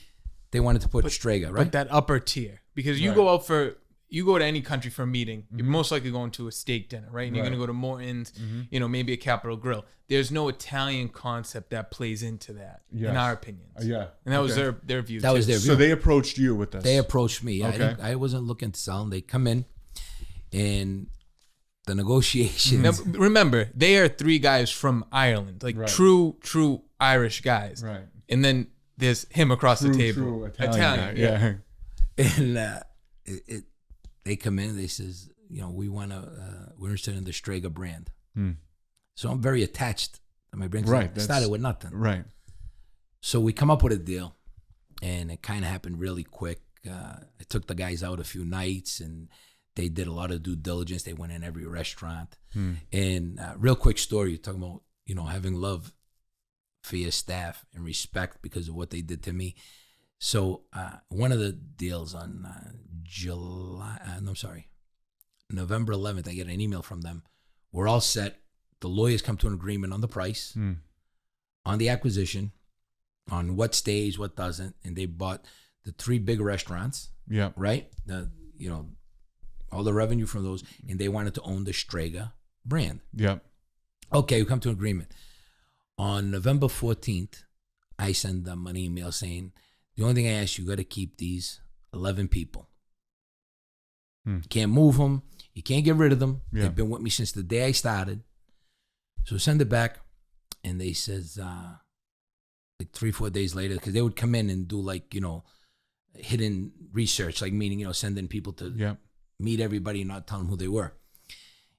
they wanted to put Strega, right? But that upper tier, because you go to any country for a meeting, you're most likely going to a steak dinner, right? And you're going to go to Morton's, maybe a Capitol Grill. There's no Italian concept that plays into that, in our opinions. Yeah. And that was their view. That was their view. So they approached you with this. They approached me. Okay. I wasn't looking to sell them. They come in, and the negotiations. Now, remember, they are 3 guys from Ireland, like true Irish guys. Right. And then there's him across the table. True Italian guy. Yeah. And they come in. They says, we're interested in the Strega brand. So I'm very attached to my brand. Right. It started with nothing. Right. So we come up with a deal, and it kind of happened really quick. I took the guys out a few nights, and they did a lot of due diligence. They went in every restaurant. And real quick story, you're talking about, having love for your staff and respect because of what they did to me. So one of the deals on November 11th, I get an email from them. We're all set. The lawyers come to an agreement on the price, on the acquisition, on what stays, what doesn't. And they bought the 3 big restaurants. Yeah. Right? All the revenue from those, and they wanted to own the Strega brand. Yep. Okay, we come to an agreement. On November 14th, I send them an email saying, the only thing I ask you got to keep these 11 people. You can't move them. You can't get rid of them. Yeah. They've been with me since the day I started. So send it back, and they says, like 3-4 days later, because they would come in and do hidden research, like meaning, sending people to meet everybody and not tell them who they were.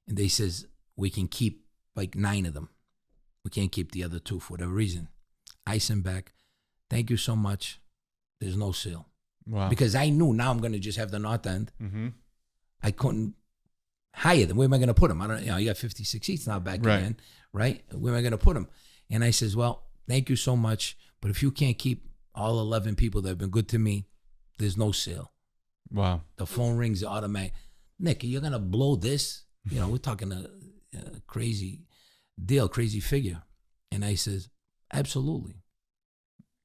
And they says, we can keep like 9 of them. We can't keep the other 2 for whatever reason. I send back, thank you so much. There's no sale. Wow. Because I knew now I'm going to just have the north end. I couldn't hire them. Where am I going to put them? I don't. You got 56 seats now back again, right? Where am I going to put them? And I says, well, thank you so much, but if you can't keep all 11 people that have been good to me, there's no sale. Wow. The phone rings automatic. Nick, you're going to blow this? We're talking a crazy deal, crazy figure. And I says, absolutely.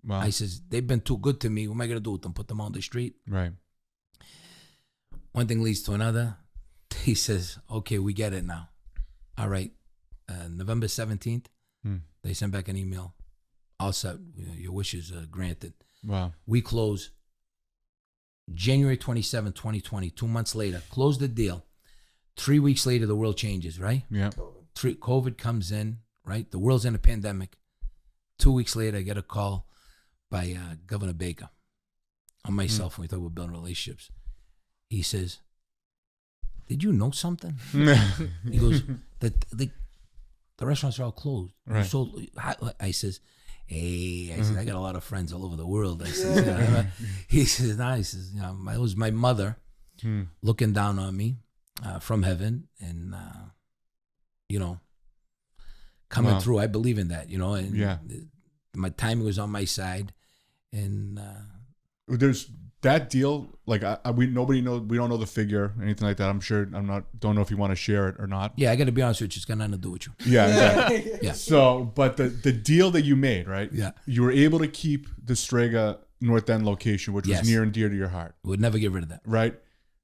Wow. I says, they've been too good to me. What am I going to do with them? Put them on the street? Right. One thing leads to another. He says, okay, we get it now. All right. November 17th, they sent back an email. All set. Your wishes are granted. Wow. We close January 27, 2020, 2 months later. Close the deal. 3 weeks later, the world changes, right? Yeah. COVID comes in, right? The world's in a pandemic. 2 weeks later, I get a call by Governor Baker on my cell phone. We talk about building relationships. He says, did you know something? He goes, the restaurants are all closed. Right. So I says, hey, I said, I got a lot of friends all over the world. I said, he says, nah, he says, it was my mother looking down on me from heaven and, coming through. I believe in that, and my timing was on my side. And there's that deal, like nobody knows, we don't know the figure, anything like that. I'm sure, don't know if you want to share it or not. Yeah, I got to be honest with you, it's got nothing to do with you. Yeah, exactly. Yeah. So, but the deal that you made, right? Yeah. You were able to keep the Strega North End location, which was near and dear to your heart. We'd never get rid of that. Right.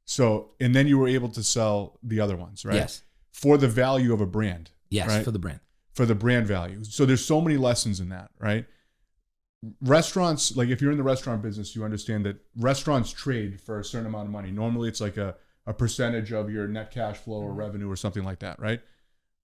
So, and then you were able to sell the other ones, right? Yes. For the value of a brand. Yes, right? for the brand. For the brand value. So there's so many lessons in that, right? Restaurants, like if you're in the restaurant business, you understand that restaurants trade for a certain amount of money. Normally it's like a percentage of your net cash flow or revenue or something like that, right?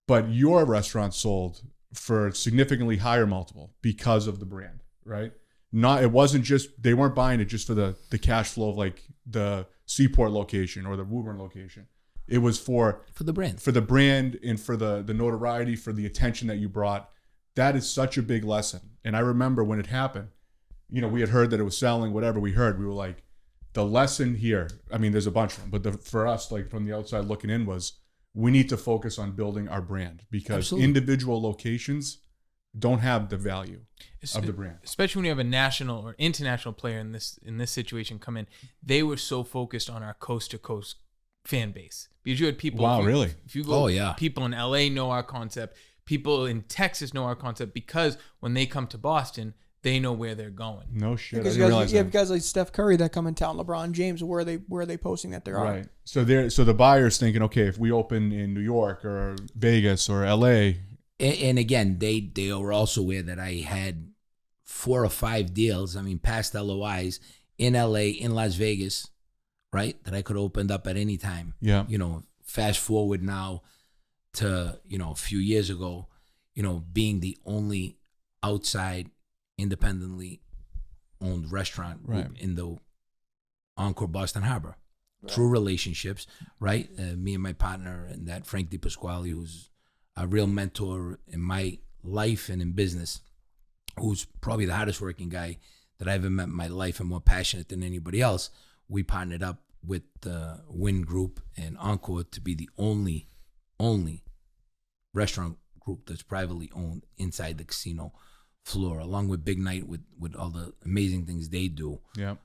But your restaurant sold for a significantly higher multiple because of the brand, right? It wasn't just, they weren't buying it just for the cash flow of like the Seaport location or the Woburn location. It was for the brand, and for the notoriety, for the attention that you brought. That is such a big lesson. And I remember when it happened, we had heard that it was selling, whatever we heard, we were like, the lesson here, I mean, there's a bunch of them, but for us, like from the outside looking in, was we need to focus on building our brand because individual locations don't have the value of the brand. Especially when you have a national or international player in this situation come in. They were so focused on our coast to coast fan base because you had people. Wow, really? If you go, Oh, yeah. people in LA know our concept. People in Texas know our concept because when they come to Boston, they know where they're going. No shit. Because I didn't realize you have that. guys like Steph Curry that come in town, LeBron James. Where are they posting that they're Right. So the buyer's thinking, okay, if we open in New York or Vegas or LA. And again, they were also aware that I had 4 or 5 deals. I mean, past LOIs in LA, in Las Vegas, right? That I could have opened up at any time. Yeah. You know, fast forward now to, you know, a few years ago, you know, being the only outside independently owned restaurant group Right. in the Encore Boston Harbor. Through relationships, right? Me and my partner and that Frank DiPasquale, who's a real mentor in my life and in business, who's probably the hardest working guy that I ever met in my life and more passionate than anybody else. We partnered up with the Wynn Group and Encore to be the only restaurant group that's privately owned inside the casino floor, along with Big Night with all the amazing things they do. Yeah.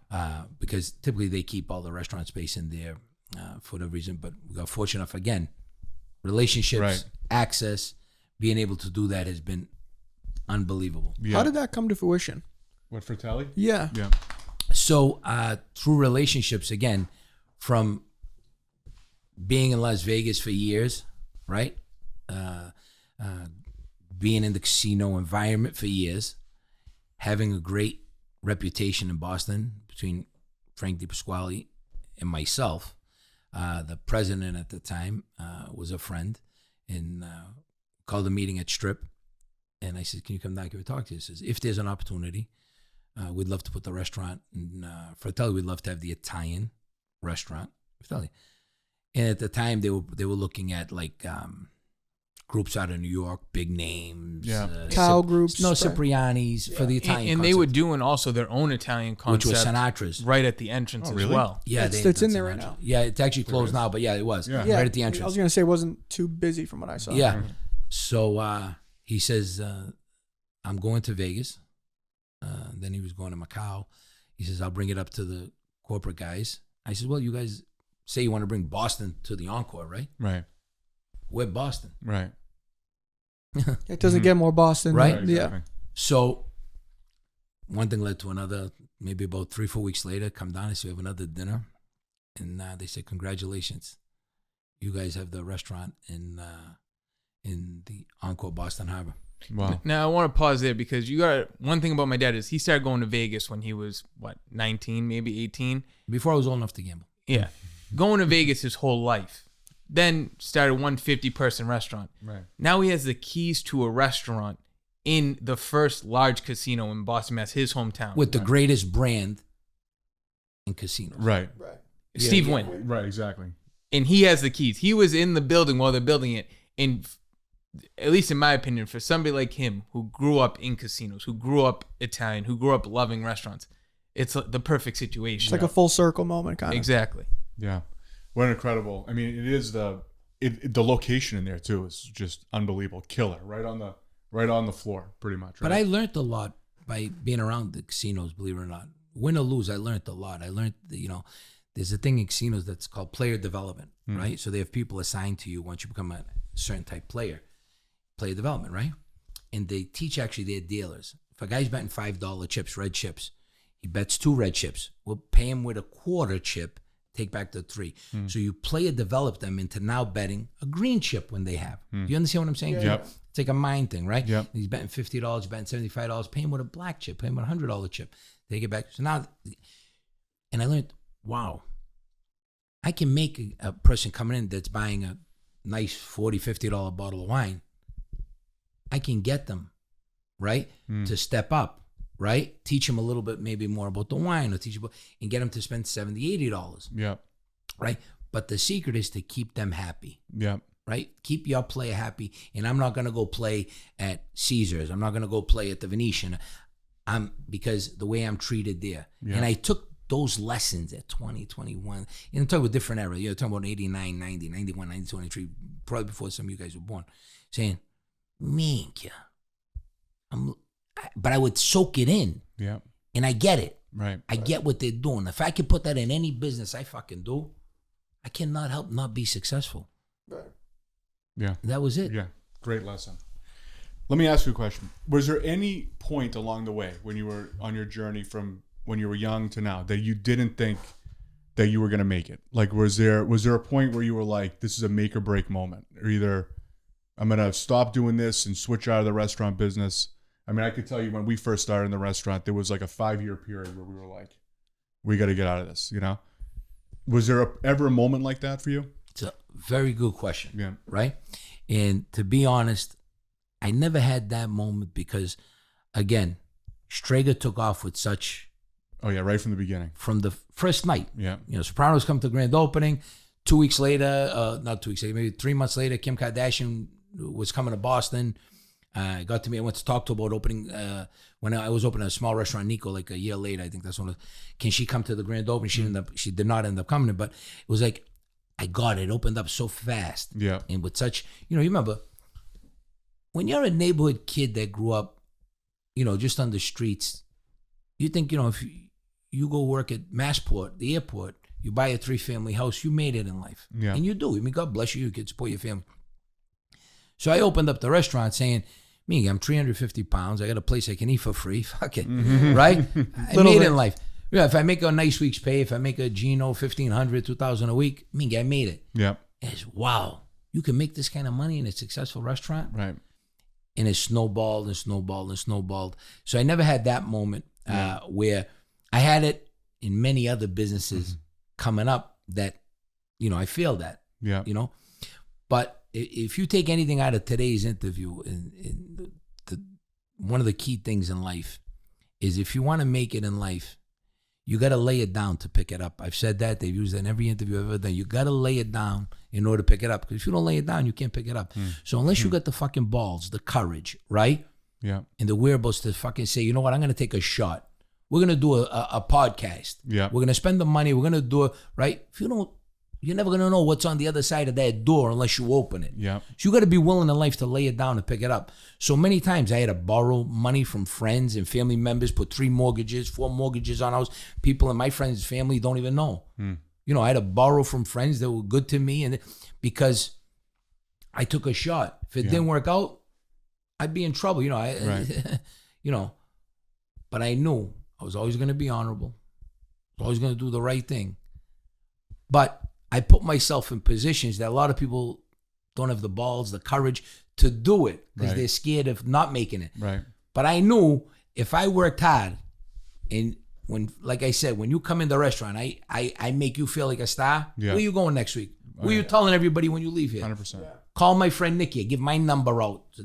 Because typically they keep all the restaurant space in there for the reason. But we got fortunate enough, again, relationships, Right. access, being able to do that has been unbelievable. Yeah. How did that come to fruition? What, Fratelli? Yeah. Yeah. So through relationships, again, from being in Las Vegas for years, right? Being in the casino environment for years, having a great reputation in Boston between Frank DiPasquale and myself. The president at the time was a friend and called a meeting at Strip. And I said, can you come down, give a talk to you? He says, if there's an opportunity, we'd love to put the restaurant in Fratelli. We'd love to have the Italian restaurant, Fratelli. And at the time, they were looking at like groups out of New York, big names. Yeah. Cow groups. No, right? Cipriani's for the Italian And they concept, were doing also their own Italian which was concept Sinatra's. right at the entrance Oh, as really? well. Yeah, It's in there right now. Yeah, it's actually closed now, but yeah, it was. Yeah. Right at the I entrance. was gonna say it wasn't too busy from what I saw. Yeah. So he says, I'm going to Vegas. Then he was going to Macau. He says, I'll bring it up to the corporate guys. I said, well, you guys say you want to bring Boston to the Encore, right? Right. We're Boston. Right. It doesn't get more Boston, Right? Right, Yeah. exactly. So one thing led to another. Maybe about 3-4 weeks later, come down and say, we have another dinner. And they said, congratulations. You guys have the restaurant in the Encore Boston Harbor. Wow. Now I want to pause there because you got one thing about my dad is he started going to Vegas when he was 19, maybe 18. Before I was old enough to gamble. Yeah, going to Vegas his whole life. Then started 150-person restaurant. Right. Now he has the keys to a restaurant in the first large casino in Boston, Mass, his hometown. With the greatest brand in casinos. Right. Steve Wynn. Right. Exactly. And he has the keys. He was in the building while they're building it. And at least in my opinion, for somebody like him who grew up in casinos, who grew up Italian, who grew up loving restaurants, it's the perfect situation. It's like a full circle moment, kind of. Exactly. Yeah. What incredible. I mean, it is the location in there too is just unbelievable. Killer. Right on the floor, pretty much. Right? But I learned a lot by being around the casinos, believe it or not. Win or lose, I learned a lot. I learned that, there's a thing in casinos that's called player development, right? So they have people assigned to you once you become a certain type player development, right? And they teach actually their dealers. If a guy's betting $5 chips, red chips, he bets 2 red chips. We'll pay him with a quarter chip, take back the 3. So you player develop them into now betting a green chip when they have. Do you understand what I'm saying? Yep. It's like a mind thing, right? Yep. He's betting $50, betting $75, pay him with a black chip, pay him with a $100 chip. Take it back. So now, and I learned, wow, I can make a person coming in that's buying a nice $40, $50 bottle of wine, I can get them, right, to step up, right? Teach them a little bit maybe more about the wine or teach them, and get them to spend $70, $80, Yeah. right? But the secret is to keep them happy, Yeah. right? Keep your player happy. And I'm not going to go play at Caesars. I'm not going to go play at the Venetian. Because the way I'm treated there. Yeah. And I took those lessons at 20, 21. And I'm talking about different era. You're talking about 89, 90, 91, 92, 93, probably before some of you guys were born. Saying, man, but I would soak it in. Yeah. And I get it. Right. I get what they're doing. If I could put that in any business I fucking do, I cannot help not be successful. Right. Yeah. That was it. Yeah. Great lesson. Let me ask you a question. Was there any point along the way when you were on your journey from when you were young to now that you didn't think that you were going to make it? Like, was there a point where you were like, this is a make or break moment, or either I'm going to stop doing this and switch out of the restaurant business? I mean, I could tell you when we first started in the restaurant, there was like a 5-year period where we were like, we got to get out of this, you know? Was there ever a moment like that for you? It's a very good question. Yeah. Right? And to be honest, I never had that moment because, again, Strega took off with such... Oh, yeah, right from the beginning. From the first night. Yeah. You know, Sopranos come to the grand opening. 2 weeks later, not 2 weeks later, maybe 3 months later, Kim Kardashian was coming to Boston. Got to me. I went to talk to her about opening, when I was opening a small restaurant, NICO, like a year later. I think that's when it was, can she come to the grand opening? She did not end up coming, but it was like, I got it. It opened up so fast. Yeah. And with such, you remember, when you're a neighborhood kid that grew up, just on the streets, you think, if you go work at Massport, the airport, you buy a 3-family house, you made it in life. Yeah. And you do. I mean, God bless you. You can support your family. So I opened up the restaurant saying, me, I'm 350 pounds. I got a place I can eat for free. Fuck it. Mm-hmm. Right? I made it in life. Yeah, if I make a nice week's pay, if I make a Gino, 1,500, 2,000 a week, I made it. Yeah. It's wow. You can make this kind of money in a successful restaurant. Right. And it snowballed and snowballed and snowballed. So I never had that moment where I had it in many other businesses coming up that, I failed at. Yeah. But if you take anything out of today's interview, one of the key things in life is if you want to make it in life, you got to lay it down to pick it up. I've said that. They've used that in every interview I've ever done. You got to lay it down in order to pick it up. Because if you don't lay it down, you can't pick it up. So unless you got the fucking balls, the courage, right? Yeah. And the whereabouts to fucking say, you know what, I'm going to take a shot. We're going to do a podcast. Yeah. We're going to spend the money. We're going to do it, right? If you don't, you're never going to know what's on the other side of that door unless you open it. Yeah. So you got to be willing in life to lay it down and pick it up. So many times I had to borrow money from friends and family members, put 3 mortgages, 4 mortgages on house. People in my friends' family don't even know. I had to borrow from friends that were good to me, and because I took a shot. If it didn't work out, I'd be in trouble. Right. But I knew I was always going to be honorable. I was always going to do the right thing. But I put myself in positions that a lot of people don't have the balls, the courage to do it because they're scared of not making it. Right. But I knew if I worked hard, and when, like I said, when you come in the restaurant, I make you feel like a star. Yeah. Where you going next week? Where you telling everybody when you leave here? 100%. Yeah. Call my friend Nicky. Give my number out. So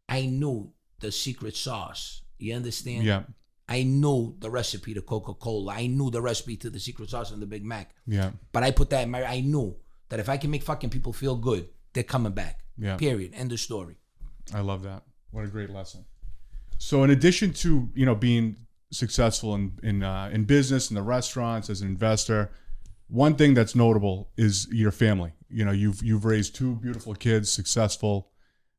I knew the secret sauce. You understand? Yeah. I knew the recipe to Coca-Cola. I knew the recipe to the secret sauce on the Big Mac. Yeah. But I put that in I knew that if I can make fucking people feel good, they're coming back. Yeah. Period. End of story. I love that. What a great lesson. So in addition to, being successful in business, in the restaurants, as an investor, one thing that's notable is your family. You've raised 2 beautiful kids, successful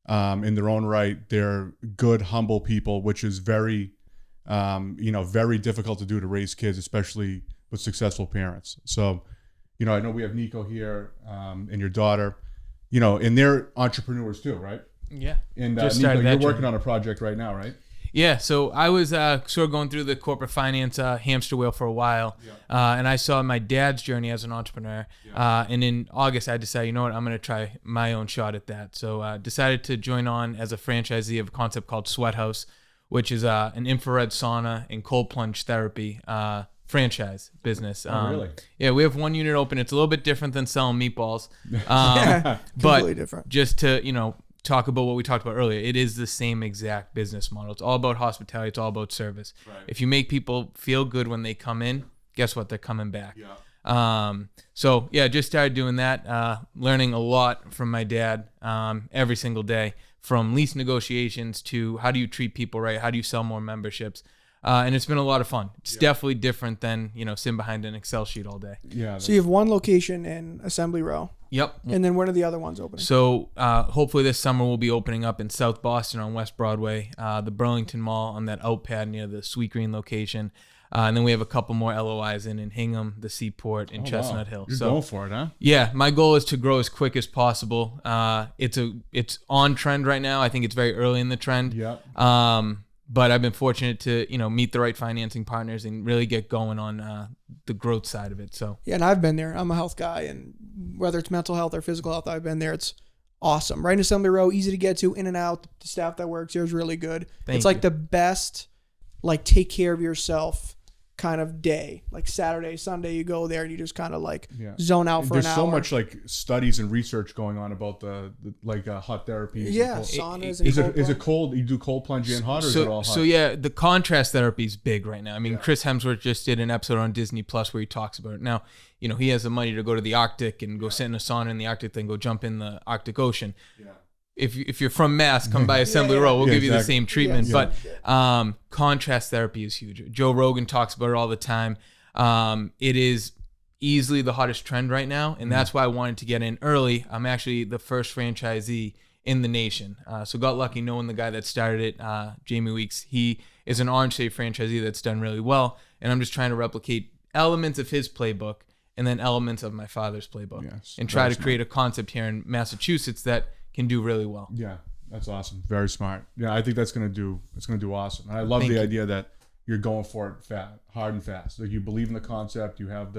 in their own right. They're good, humble people, which is very very difficult to do, to raise kids, especially with successful parents. So, I know we have NICO here, and your daughter, and they're entrepreneurs too, right? Yeah. And NICO, you're working on a project right now, right? Yeah. So I was sort of going through the corporate finance hamster wheel for a while, and I saw my dad's journey as an entrepreneur. And in August, I decided, you know what, I'm going to try my own shot at that. So decided to join on as a franchisee of a concept called Sweat House, which is an infrared sauna and cold plunge therapy franchise business. Really? Yeah, we have 1 unit open. It's a little bit different than selling meatballs. Completely different. Just to, talk about what we talked about earlier, it is the same exact business model. It's all about hospitality. It's all about service. Right. If you make people feel good when they come in, guess what? They're coming back. Yeah. So, just started doing that, learning a lot from my dad every single day. From lease negotiations to how do you treat people right? How do you sell more memberships? And it's been a lot of fun. It's definitely different than, sitting behind an Excel sheet all day. Yeah. So you have 1 location in Assembly Row. Yep. And then when are the other ones opening? So hopefully this summer we'll be opening up in South Boston on West Broadway, the Burlington Mall on that out pad near the Sweet Green location. And then we have a couple more LOIs in Hingham, the Seaport, and Oh, Chestnut wow. Hill. You're So going for it, huh? yeah, my goal is to grow as quick as possible. It's on trend right now. I think it's very early in the trend. Yeah. But I've been fortunate to, meet the right financing partners and really get going on the growth side of it. So Yeah, and I've been there. I'm a health guy, and whether it's mental health or physical health, I've been there. It's awesome. Right in Assembly Row, easy to get to, in and out. The staff that works there is really good. It's like the best, like, take care of yourself kind of day. Like Saturday, Sunday, you go there and you just kind of like zone out for an hour. There's so much like studies and research going on about the hot therapies. Yeah, and saunas. Is it cold? You do cold plunge and hot, or is it all hot? So yeah, the contrast therapy is big right now. I mean, Chris Hemsworth just did an episode on Disney Plus where he talks about it. Now, he has the money to go to the Arctic and go sit in a sauna in the Arctic, then go jump in the Arctic Ocean. Yeah. If you're from Mass, come by Assembly Row. We'll give you the same treatment. Yeah. But contrast therapy is huge. Joe Rogan talks about it all the time. It is easily the hottest trend right now, and that's why I wanted to get in early. I'm actually the first franchisee in the nation. So got lucky knowing the guy that started it, Jamie Weeks. He is an Orange State franchisee that's done really well, and I'm just trying to replicate elements of his playbook and then elements of my father's playbook, and try to create a concept here in Massachusetts that can do really well. Yeah, that's awesome. Very smart. Yeah, I think it's gonna do awesome. And I love the idea that you're going for it hard and fast. Like, you believe in the concept, you have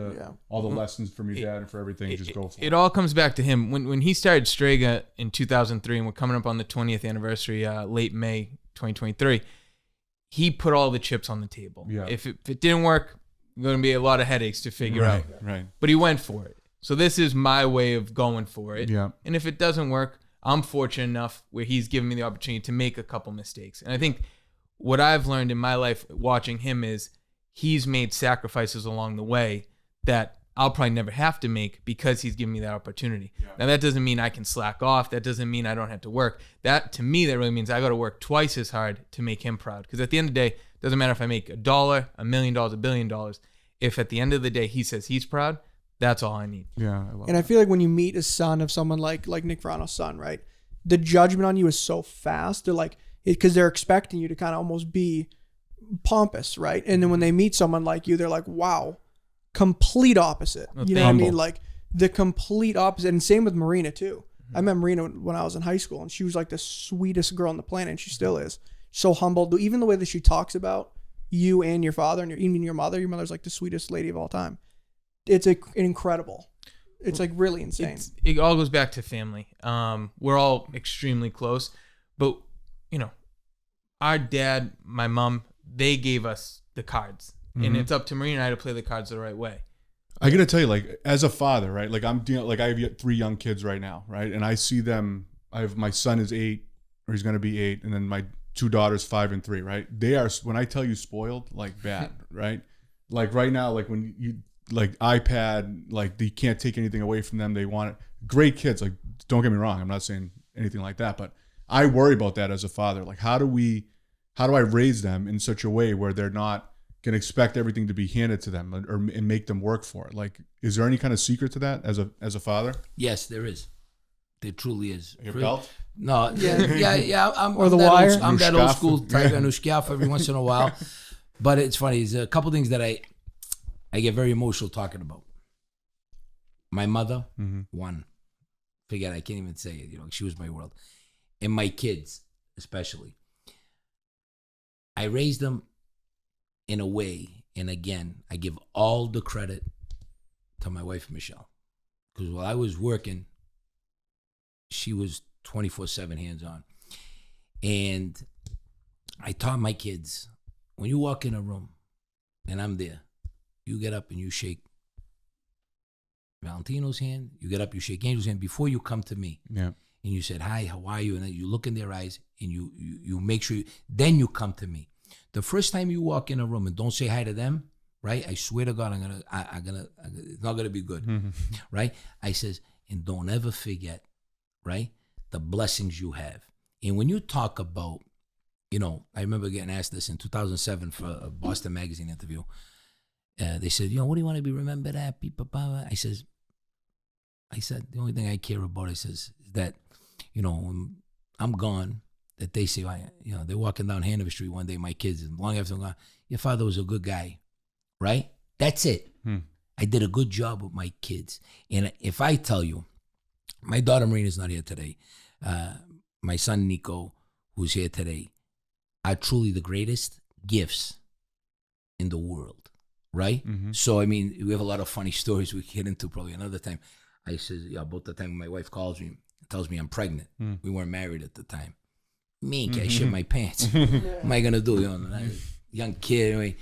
all the lessons from your dad and for everything. Just go for it. It all comes back to him. When he started Strega in 2003, and we're coming up on the 20th anniversary, late May 2023, he put all the chips on the table. Yeah. If it didn't work, going to be a lot of headaches to figure out. Right. But he went for it. So this is my way of going for it. Yeah. And if it doesn't work, I'm fortunate enough where he's given me the opportunity to make a couple mistakes. And I think what I've learned in my life watching him is he's made sacrifices along the way that I'll probably never have to make because he's given me that opportunity. Yeah. Now, that doesn't mean I can slack off. That doesn't mean I don't have to work. That, to me, that really means I got to work twice as hard to make him proud. Because at the end of the day, it doesn't matter if I make $1, $1 million, $1 billion. If at the end of the day he says he's proud, that's all I need. Yeah, I love and I feel like when you meet a son of someone like Nick Varano's son, right? The judgment on you is so fast. They're like, because they're expecting you to kind of almost be pompous, right? And then when they meet someone like you, they're like, wow, complete opposite. You know what I mean? Like the complete opposite. And same with Marina too. I met Marina when I was in high school, and she was like the sweetest girl on the planet, and she still is. So humble. Even the way that she talks about you and your father, and even your mother. Your mother's like the sweetest lady of all time. It's incredible. It's like really insane. It all goes back to family. We're all extremely close, but our dad, my mom, they gave us the cards, and it's up to Marina and I to play the cards the right way. I gotta tell you, like, as a father, right? Like, I have 3 young kids right now, right? And I see them. My son is 8, or he's gonna be 8, and then my 2 daughters, 5 and 3, right? They are, when I tell you, spoiled, like bad, right? Like right now, like when you like iPad, like you can't take anything away from them. They want it. Great kids. Like, don't get me wrong. I'm not saying anything like that, but I worry about that as a father. Like, how do I raise them in such a way where they're not going to expect everything to be handed to them and make them work for it? Like, is there any kind of secret to that as a father? Yes, there is. There truly is. Your belt? No, yeah. I'm the that wire? I'm that old school type of nushkaf every once in a while. But it's funny. There's a couple things that I get very emotional talking about. My mother, one. Forget, I can't even say it. She was my world. And my kids, especially. I raised them in a way, and again, I give all the credit to my wife, Michelle. Because while I was working, she was 24/7 hands-on. And I taught my kids, when you walk in a room, and I'm there, you get up and you shake Valentino's hand, you get up, you shake Angel's hand before you come to me. Yeah. And you said, hi, how are you? And then you look in their eyes and you make sure, then you come to me. The first time you walk in a room and don't say hi to them, right? I swear to God, it's not gonna be good, right? I says, and don't ever forget, right, the blessings you have. And when you talk about, I remember getting asked this in 2007 for a Boston Magazine interview. They said, what do you want to be remembered at? I said, the only thing I care about, is that, when I'm gone, that they say, they're walking down Hanover Street one day, my kids, and long after I'm gone, your father was a good guy, right? That's it. I did a good job with my kids. And if I tell you, my daughter Marina's not here today. My son Nico, who's here today, are truly the greatest gifts in the world, right? So, I mean, we have a lot of funny stories we get into probably another time. I said, yeah, about the time my wife calls me, tells me I'm pregnant. We weren't married at the time. Me, I shit my pants. What am I going to do? You know, young kid, anyway.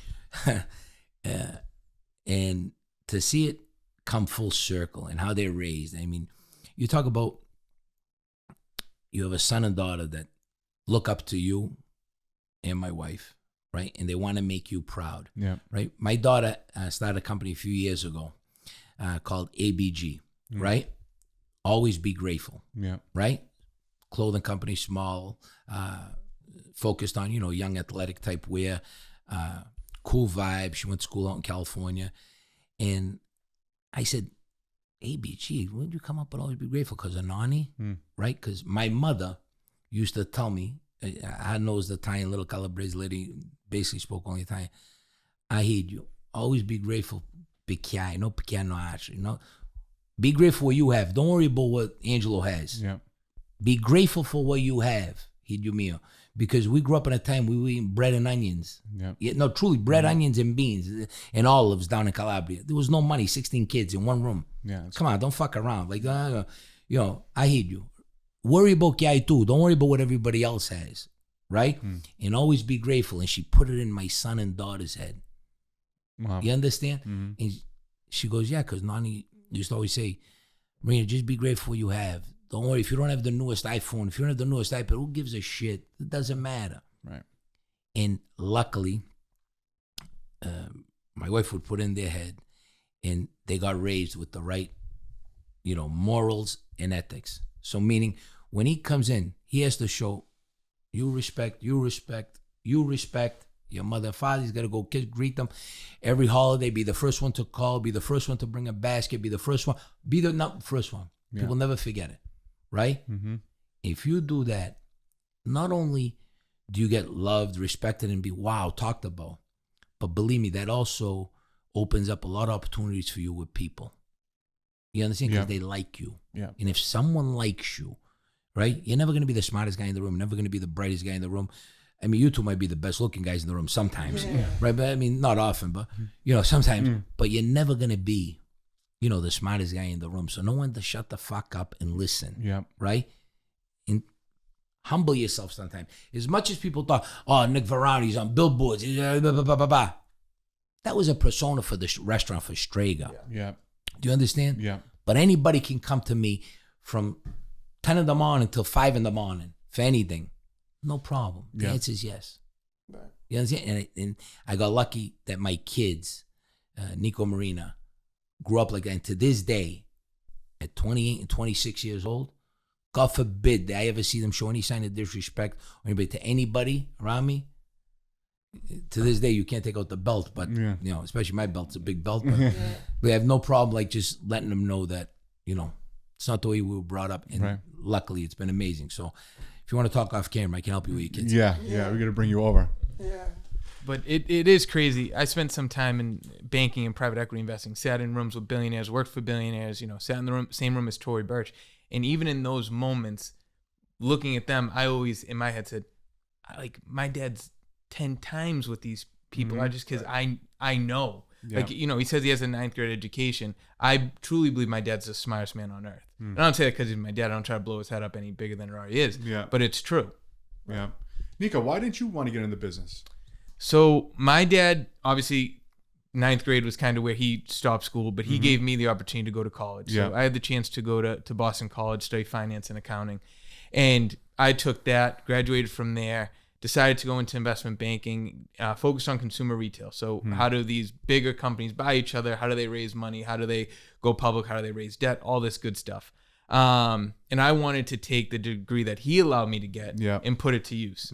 And to see it come full circle and how they're raised. I mean, you talk about, you have a son and daughter that look up to you and my wife, right? And they want to make you proud, right? My daughter started a company a few years ago called ABG, right? Always be grateful, right? Clothing company, small, focused on, you know, young athletic type wear, cool vibe. She went to school out in California. And I said, ABG, when did you come up with always be grateful? Because of Nani, right? Because my mother used to tell me, I know the Italian little calabrese lady, basically spoke only Italian. I heard you. Always be grateful. Picchiai, no picchiano actually, you know. Be grateful for what you have. Don't worry about what Angelo has. Be grateful for what you have, Hidio mio. Because we grew up in a time we were eating bread and onions. Yeah, no, truly, bread, onions, and beans and olives down in Calabria. There was no money, 16 kids in one room. Come on, don't fuck around. Like, you know, I hear you. Worry about Kiai too. Don't worry about what everybody else has, right? And always be grateful. And she put it in my son and daughter's head. Wow. You understand? And she goes, yeah, because Nani used to always say, Marina, just be grateful for what you have. Don't worry, if you don't have the newest iPhone, if you don't have the newest iPad, who gives a shit? It doesn't matter. Right. And luckily, my wife would put in their head, and they got raised with the right, you know, morals and ethics. So meaning, when he comes in, he has to show you respect your mother and father. He's got to go greet them every holiday, be the first one to call, be the first one to bring a basket, be the first one, not the first one. People never forget it. Right? If you do that, not only do you get loved, respected, and be talked about, but believe me, that also opens up a lot of opportunities for you with people. You understand? Because they like you. And if someone likes you, right, you're never going to be the smartest guy in the room, never going to be the brightest guy in the room. I mean, you two might be the best looking guys in the room sometimes, right? But I mean, not often, but, you know, sometimes. But you're never going to be, you know, the smartest guy in the room. So know when to shut the fuck up and listen, right? And humble yourself sometimes. As much as people thought, oh, Nick Varano, he's on billboards, that was a persona for the restaurant for Strega. Do you understand? But anybody can come to me from 10 in the morning till 5 in the morning for anything. No problem. The answer is yes. You understand? And I got lucky that my kids, Nico and Marina, grew up like that. And to this day, at 28 and 26 years old, God forbid that I ever see them show any sign of disrespect or anybody to anybody around me. To this day, you can't take out the belt, but you know, especially my belt's a big belt. But we have no problem like just letting them know that, you know, it's not the way we were brought up. And luckily, it's been amazing. So if you want to talk off camera, I can help you with your kids. Yeah, we're going to bring you over. But it is crazy. I spent some time in banking and private equity investing, sat in rooms with billionaires, worked for billionaires, you know, sat in the same room as Tory Burch. And even in those moments, looking at them, I always, in my head, said, like, my dad's 10 times with these people. I just, because I know. Like, you know, he says he has a 9th grade education. I truly believe my dad's the smartest man on earth. And I don't say that because he's my dad. I don't try to blow his head up any bigger than it already is. But it's true. Nico, why didn't you want to get in the business? So my dad, obviously, 9th grade was kind of where he stopped school, but he gave me the opportunity to go to college. So I had the chance to go to Boston College, study finance and accounting. And I took that, graduated from there, decided to go into investment banking, focused on consumer retail. So how do these bigger companies buy each other? How do they raise money? How do they go public? How do they raise debt? All this good stuff. And I wanted to take the degree that he allowed me to get and put it to use.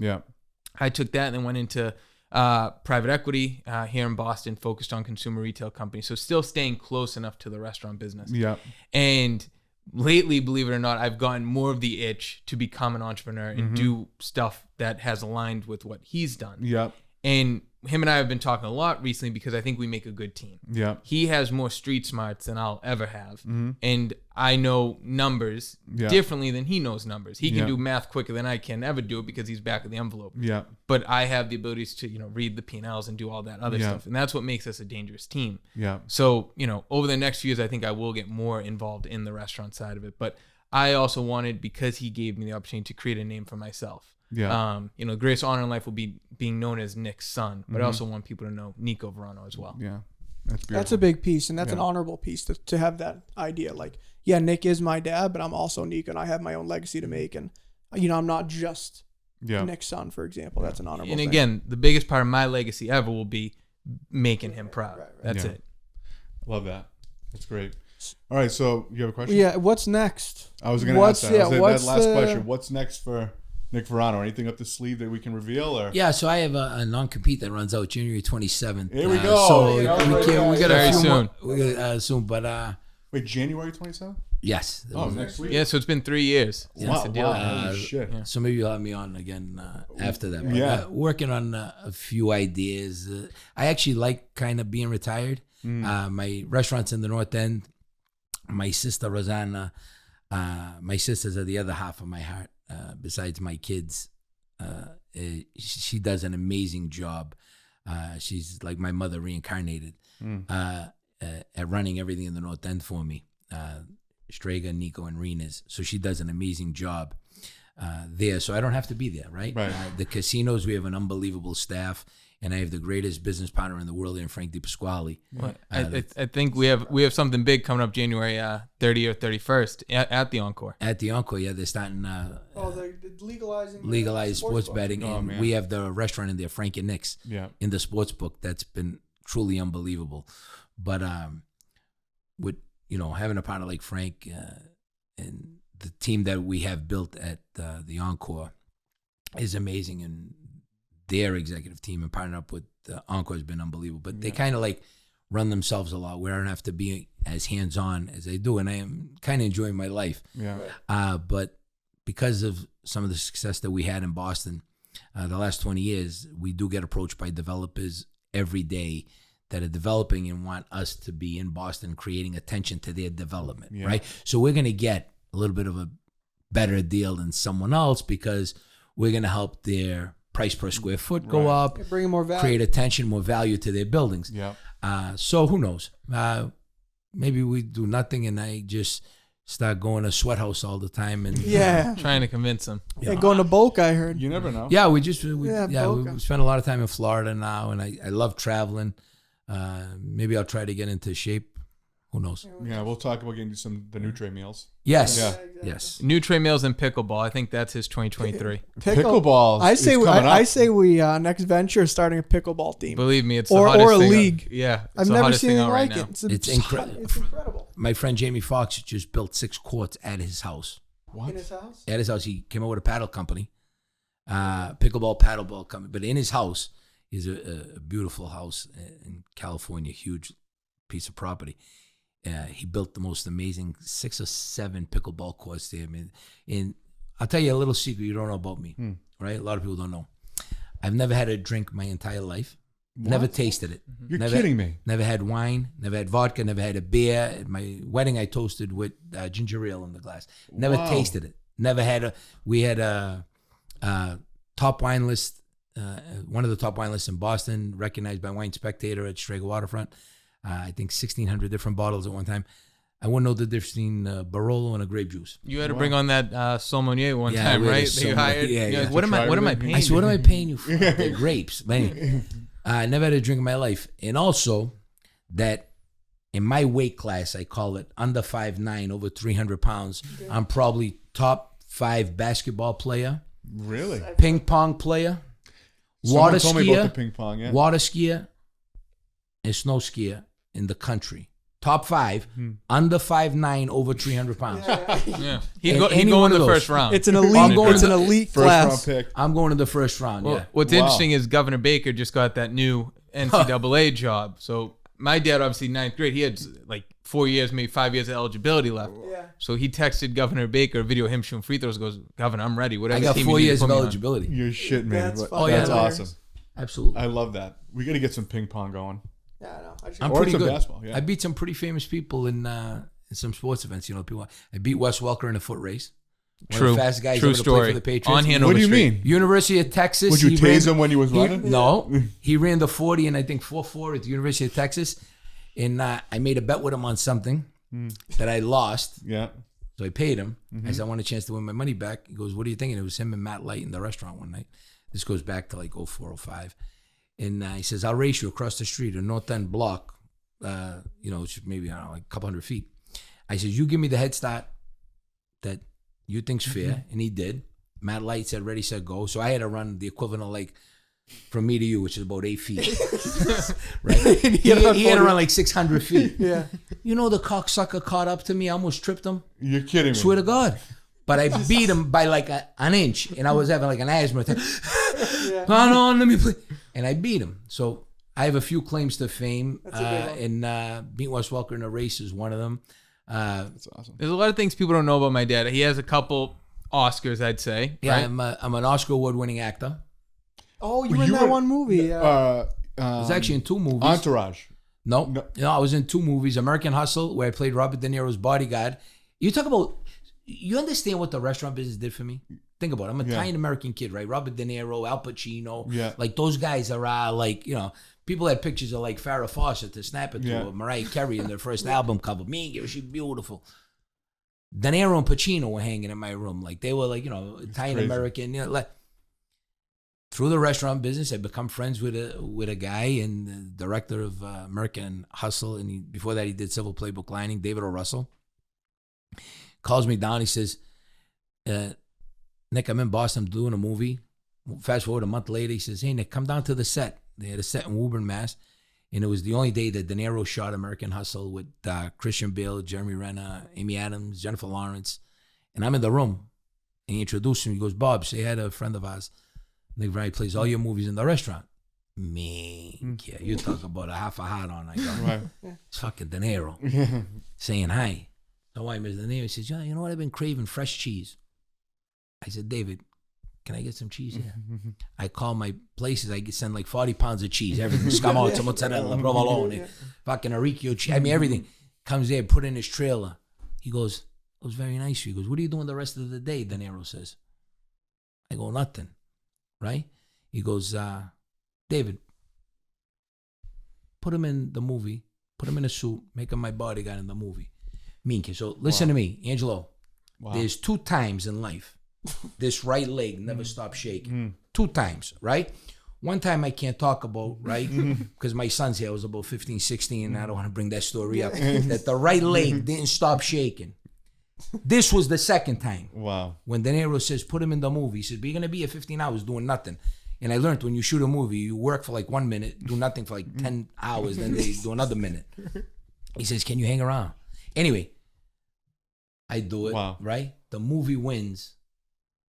I took that and then went into private equity here in Boston, focused on consumer retail companies. So still staying close enough to the restaurant business. And lately, believe it or not, I've gotten more of the itch to become an entrepreneur and do stuff that has aligned with what he's done. And him and I have been talking a lot recently because I think we make a good team. Yeah. He has more street smarts than I'll ever have. And I know numbers differently than he knows numbers. He can do math quicker than I can ever do it because he's back of the envelope. Yeah. But I have the abilities to, read the P&Ls and do all that other stuff. And that's what makes us a dangerous team. Yeah. So, over the next few years, I think I will get more involved in the restaurant side of it. But I also wanted, because he gave me the opportunity to create a name for myself. Yeah. The greatest honor in life will be being known as Nick's son, but I also want people to know NICO Varano as well. Yeah. That's beautiful. That's a big piece, and that's an honorable piece to have that idea. Like, yeah, Nick is my dad, but I'm also NICO, and I have my own legacy to make. And, I'm not just Nick's son, for example. That's an honorable And thing. again, the biggest part of my legacy ever will be making him proud. Right. That's it. Love that. That's great. All right, so you have a question? Yeah, what's next? I was going to ask that. That last question. What's next for Nick Varano? Anything up the sleeve that we can reveal? Or Yeah, so I have a non-compete that runs out January 27th. Here we go. So we got Very a few soon. more, soon, but wait, January 27th? yes. Oh, next week. Yeah, so it's been 3 years since the deal. Holy shit. So maybe you'll have me on again after that. But, Yeah. working on a few ideas. I actually like kind of being retired. My restaurant's in the North End. My sister Rosanna, my sisters are the other half of my heart. Besides my kids, she does an amazing job. She's like my mother reincarnated at running everything in the North End for me. Strega, NICO, and Rina's. So she does an amazing job there. So I don't have to be there, right? The casinos, we have an unbelievable staff. And I have the greatest business partner in the world in Frank DiPasquale. I think we have something big coming up January 30 or 31st at the Encore. At the Encore, yeah, they're starting they're legalizing legalized sports betting, Oh, and man. we have the restaurant in there, Frank and Nick's, in the sports book. That's been truly unbelievable. But with having a partner like Frank and the team that we have built at the Encore is amazing, and their executive team and partner up with Encore has been unbelievable. But they kind of like run themselves a lot, where I don't have to be as hands-on as they do, and I am kind of enjoying my life. But because of some of the success that we had in Boston the last 20 years, we do get approached by developers every day that are developing and want us to be in Boston creating attention to their development, right? So we're going to get a little bit of a better deal than someone else because we're going to help their price per square foot go up, bring more value, create attention, more value to their buildings. So who knows? Maybe we do nothing and I just start going to Sweat House all the time and trying to convince them. Going to Boca, I heard. You never know. Yeah, we spend a lot of time in Florida now, and I love traveling. Maybe I'll try to get into shape. Who knows? Yeah, we'll talk about getting the Nutre meals. Yes. Yeah. Exactly. Yes. Nutre meals and pickleball. I think that's his 2023. Pickleball. I say we next venture is starting a pickleball team. Believe me, it's Or the hottest a thing. league. Yeah, I've never seen anything right like now. it. It's incredible. It's incredible. My friend Jamie Foxx just built 6 courts at his house. What? In his house? At his house, he came up with a paddle company, pickleball, paddleball company. But in his house is a beautiful house in California, huge piece of property. He built the most amazing 6 or 7 pickleball courts there. I mean, and I'll tell you a little secret you don't know about me, right? A lot of people don't know. I've never had a drink my entire life. Never tasted it. You're kidding me. Never had wine. Never had vodka. Never had a beer. At my wedding, I toasted with ginger ale in the glass. Never tasted it. Never had a. We had a top wine list. One of the top wine lists in Boston, recognized by Wine Spectator at Strega Waterfront. I think 1,600 different bottles at one time. I wouldn't know the difference between Barolo and a grape juice. You had to bring on that sommelier one time, we had a right? That you hired. Yeah, You're yeah. like, what am I paying? I said, what am I paying you for? The grapes. But anyway, I never had a drink in my life. And also that in my weight class, I call it under 5'9", over 300 pounds. I'm probably top 5 basketball player, Really? ping pong player, Someone water told me about the skier, ping pong. Yeah. water skier, and snow skier in the country. Top 5, under 5'9", over 300 pounds. Yeah, he'd And go any in one of the those. first round. It's an elite. going It's to an the elite First class. round pick. I'm going to the first round, Well, yeah. what's Wow. interesting is Governor Baker just got that new NCAA job. So my dad, obviously 9th grade, he had like 4 years, maybe 5 years of eligibility left. Yeah. So he texted Governor Baker, video of him shooting free throws, goes, Governor, I'm ready. Whatever I got team 4 you need to years put of me on." eligibility. You're shit, man. That's But- fucking yeah, that's hilarious. awesome. Absolutely. I love that. We got to get some ping pong going. Yeah, I know. I'm Or pretty some good. basketball, yeah. I beat some pretty famous people in some sports events. People. I beat Wes Welker in a foot race. One of the fast guys True ever to play story. for the Patriots. On Hanover What do you Street. mean? University of Texas. Would you he tase ran- him when he was running? No, he ran the 40 and I think 4.4 at the University of Texas. And I made a bet with him on something that I lost. Yeah. So I paid him. I said, I want a chance to win my money back. He goes, what are you thinking? It was him and Matt Light in the restaurant one night. This goes back to like 04, 05. And he says, I'll race you across the street, a North End block, it's maybe, I don't know, like a couple hundred feet. I said, you give me the head start that you think's fair. And he did. Matt Light said, ready, set, go. So I had to run the equivalent of like from me to you, which is about 8 feet. Right? he had to run like 600 feet. Yeah. The cocksucker caught up to me. I almost tripped him. You're kidding me. Swear to God. But I beat him by like an inch, and I was having like an asthma attack. Come on, let me play. And I beat him. So I have a few claims to fame. And beating Wes Welker in a race is one of them. That's awesome. There's a lot of things people don't know about my dad. He has a couple Oscars, I'd say. Yeah, right? I'm an Oscar award-winning actor. Oh, you were in that one movie. Yeah. I was actually in 2 movies. Entourage. No, I was in 2 movies. American Hustle, where I played Robert De Niro's bodyguard. You talk about, you understand what the restaurant business did for me? Think about it. I'm an Italian-American kid, right? Robert De Niro, Al Pacino. Yeah. Like, those guys are like, people had pictures of like Farrah Fawcett to snap it to, or Mariah Carey in their first album cover. She's beautiful. De Niro and Pacino were hanging in my room. Like, they were like, Italian-American, like, through the restaurant business, I become friends with a guy and the director of American Hustle, and before that he did Civil Playbook Lining, David O. Russell. Calls me down. He says, Nick, I'm in Boston. I'm doing a movie. Fast forward a month later, he says, hey, Nick, come down to the set. They had a set in Woburn, Mass. And it was the only day that De Niro shot American Hustle with Christian Bale, Jeremy Renner, Amy Adams, Jennifer Lawrence. And I'm in the room. And he introduced him. He goes, Bob, say hi to a friend of ours. Nick Vrani plays all your movies in the restaurant. Man, yeah, you talk about a half a hat on. I go, Right. it's fucking De Niro saying hi. So why, Mr. De Niro? He says, you know what? I've been craving fresh cheese. I said, David, can I get some cheese here? I call my places. I send like 40 pounds of cheese, everything. Scamozza, mozzarella, provolone, fucking orecchio cheese. I mean, everything. Comes there, put in his trailer. He goes, it was very nice. He goes, what are you doing the rest of the day? De Niro says. I go, nothing. Right? He goes, David, put him in the movie, put him in a suit, make him my bodyguard in the movie. Minky. So listen to me, Angelo. Wow. There's 2 times in life this right leg never stops shaking. 2 times, right? One time I can't talk about, right? Because my son's here. I was about 15, 16, and I don't want to bring that story up. That the right leg didn't stop shaking. This was the second time. Wow. When De Niro says, put him in the movie, he says, but you're going to be here 15 hours doing nothing. And I learned when you shoot a movie, you work for like 1 minute, do nothing for like 10 hours, then they do another minute. He says, can you hang around? Anyway, I do it, right? The movie wins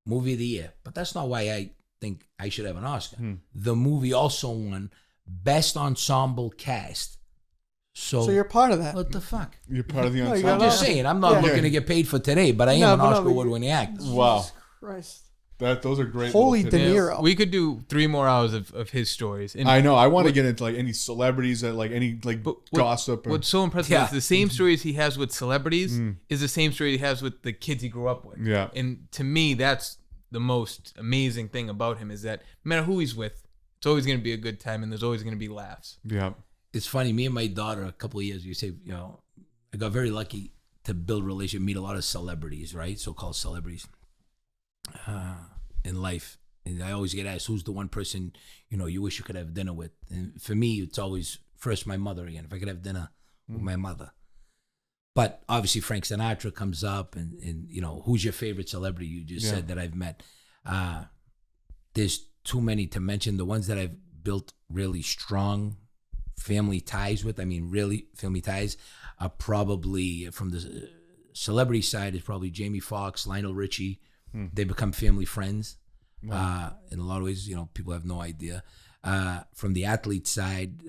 Movie of the Year. But that's not why I think I should have an Oscar. The movie also won Best Ensemble Cast. So you're part of that. What the fuck? You're part of the No, ensemble. I'm just saying, I'm not looking to get paid for today, but I am an Oscar award-winning actor. Wow. Christ. Those are great. Holy little De tidbits. Niro. We could do 3 more hours of his stories. And I know. I want to get into like any celebrities that like any like gossip. What's so impressive is the same stories he has with celebrities is the same story he has with the kids he grew up with. Yeah. And to me, that's the most amazing thing about him is that no matter who he's with, it's always going to be a good time and there's always going to be laughs. Yeah. It's funny. Me and my daughter, a couple of years, I got very lucky to build a relationship, meet a lot of celebrities, right? So-called celebrities in life. And I always get asked, who's the one person, you wish you could have dinner with? And for me, it's always first my mother again. If I could have dinner with my mother. But obviously Frank Sinatra comes up and who's your favorite celebrity you just said that I've met? There's too many to mention. The ones that I've built really strong family ties with, really family ties, are probably from the celebrity side is probably Jamie Foxx, Lionel Richie. They become family friends. In a lot of ways, people have no idea. From the athlete side,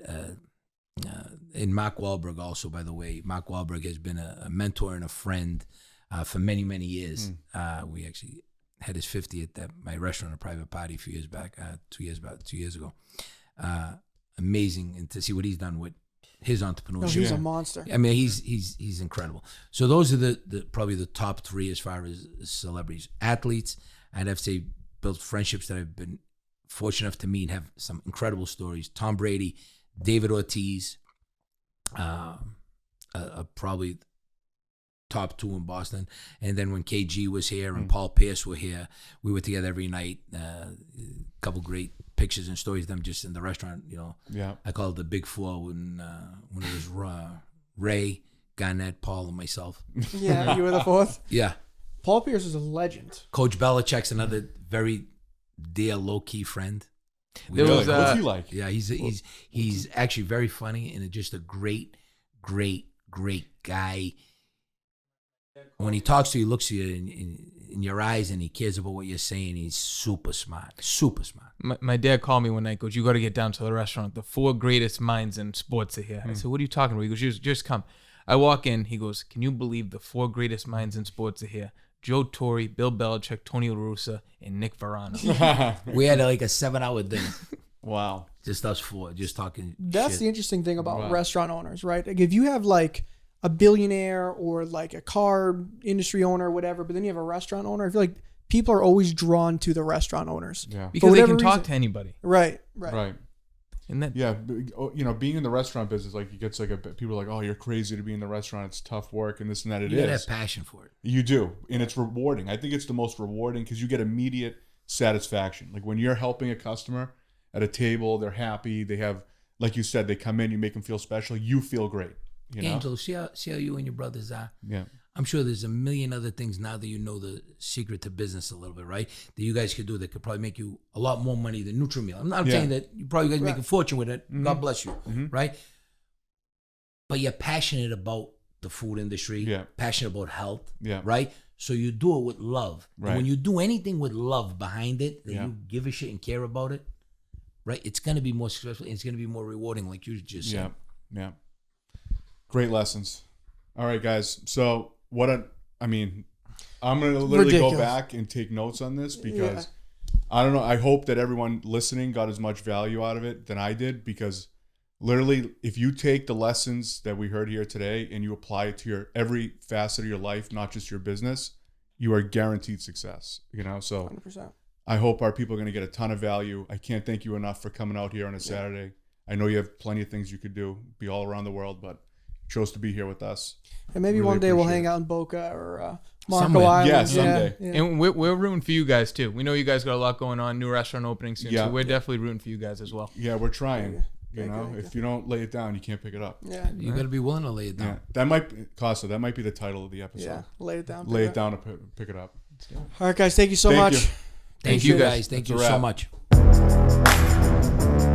and Mark Wahlberg also, by the way. Mark Wahlberg has been a mentor and a friend for many, many years. We actually had his 50th at my restaurant, a private party a few years back, 2 years ago. Amazing, and to see what he's done with his entrepreneurship. No, he's a monster. I mean, he's incredible. So those are the probably the top three as far as celebrities. Athletes, I'd have to say, built friendships that I've been fortunate enough to meet and have some incredible stories. Tom Brady, David Ortiz, probably top two in Boston. And then when KG was here and Paul Pierce were here, we were together every night. A couple great pictures and stories of them just in the restaurant, you know. Yeah. I call it the Big Four when it was Ray, Garnett, Paul, and myself. Yeah, you were the fourth. Yeah. Paul Pierce is a legend. Coach Belichick's another very dear, low-key friend. There was, What's he like? Yeah, he's actually very funny and just a great guy. When he talks to you, he looks at you in your eyes and he cares about what you're saying. He's super smart. My dad called me one night, goes, you got to get down to the restaurant. The 4 greatest minds in sports are here. I said, what are you talking about? He goes, just come. I walk in. He goes, can you believe the 4 greatest minds in sports are here? Joe Torre, Bill Belichick, Tony La Russa, and Nick Varano. We had like a 7-hour dinner. Wow. Just us 4, just talking That's shit. the interesting thing about restaurant owners, right? Like if you have like a billionaire or like a car industry owner or whatever, but then you have a restaurant owner, I feel like people are always drawn to the restaurant owners. Yeah. Because they can whatever talk reason. to anybody. Right. And that, Yeah, you know, being in the restaurant business, like it gets like people are like, oh, you're crazy to be in the restaurant. It's tough work and this and that. It You gotta is. have passion for it. You do, and it's rewarding. I think it's the most rewarding because you get immediate satisfaction. Like when you're helping a customer at a table, they're happy. They have, like you said, they come in, you make them feel special. You feel great. You know? Angel, see how you and your brothers are? Yeah. I'm sure there's a million other things now that you know the secret to business a little bit, right? That you guys could do that could probably make you a lot more money than Nutrimeal. I'm not saying that you probably guys make a fortune with it. God bless you, right? But you're passionate about the food industry, passionate about health, right? So you do it with love. Right. And when you do anything with love behind it, that you give a shit and care about it, right? It's going to be more successful and it's going to be more rewarding, like you just said. Yeah. Great lessons. All right, guys. So I'm going to literally go back and take notes on this because I don't know. I hope that everyone listening got as much value out of it than I did because literally if you take the lessons that we heard here today and you apply it to your every facet of your life, not just your business, you are guaranteed success, you know? So 100%. I hope our people are going to get a ton of value. I can't thank you enough for coming out here on a Saturday. I know you have plenty of things you could do, be all around the world, but chose to be here with us. And maybe Really one day we'll appreciate hang it. out in Boca or Marco Somewhere. Island. Yeah, someday. and we're rooting for you guys too. We know you guys got a lot going on, new restaurant opening soon, Yeah. so we're definitely rooting for you guys as well. Yeah, we're trying. You Thank know, you. if you don't lay it down, you can't pick it up. Yeah. You got to be willing to lay it down. Yeah, that might be, Costa. That might be the title of the episode. Yeah. Lay it down. Lay pick it down and pick it up. All right, guys. Thank you so Thank much. you. Thank you, you guys. guys. Thank That's you a so wrap. much.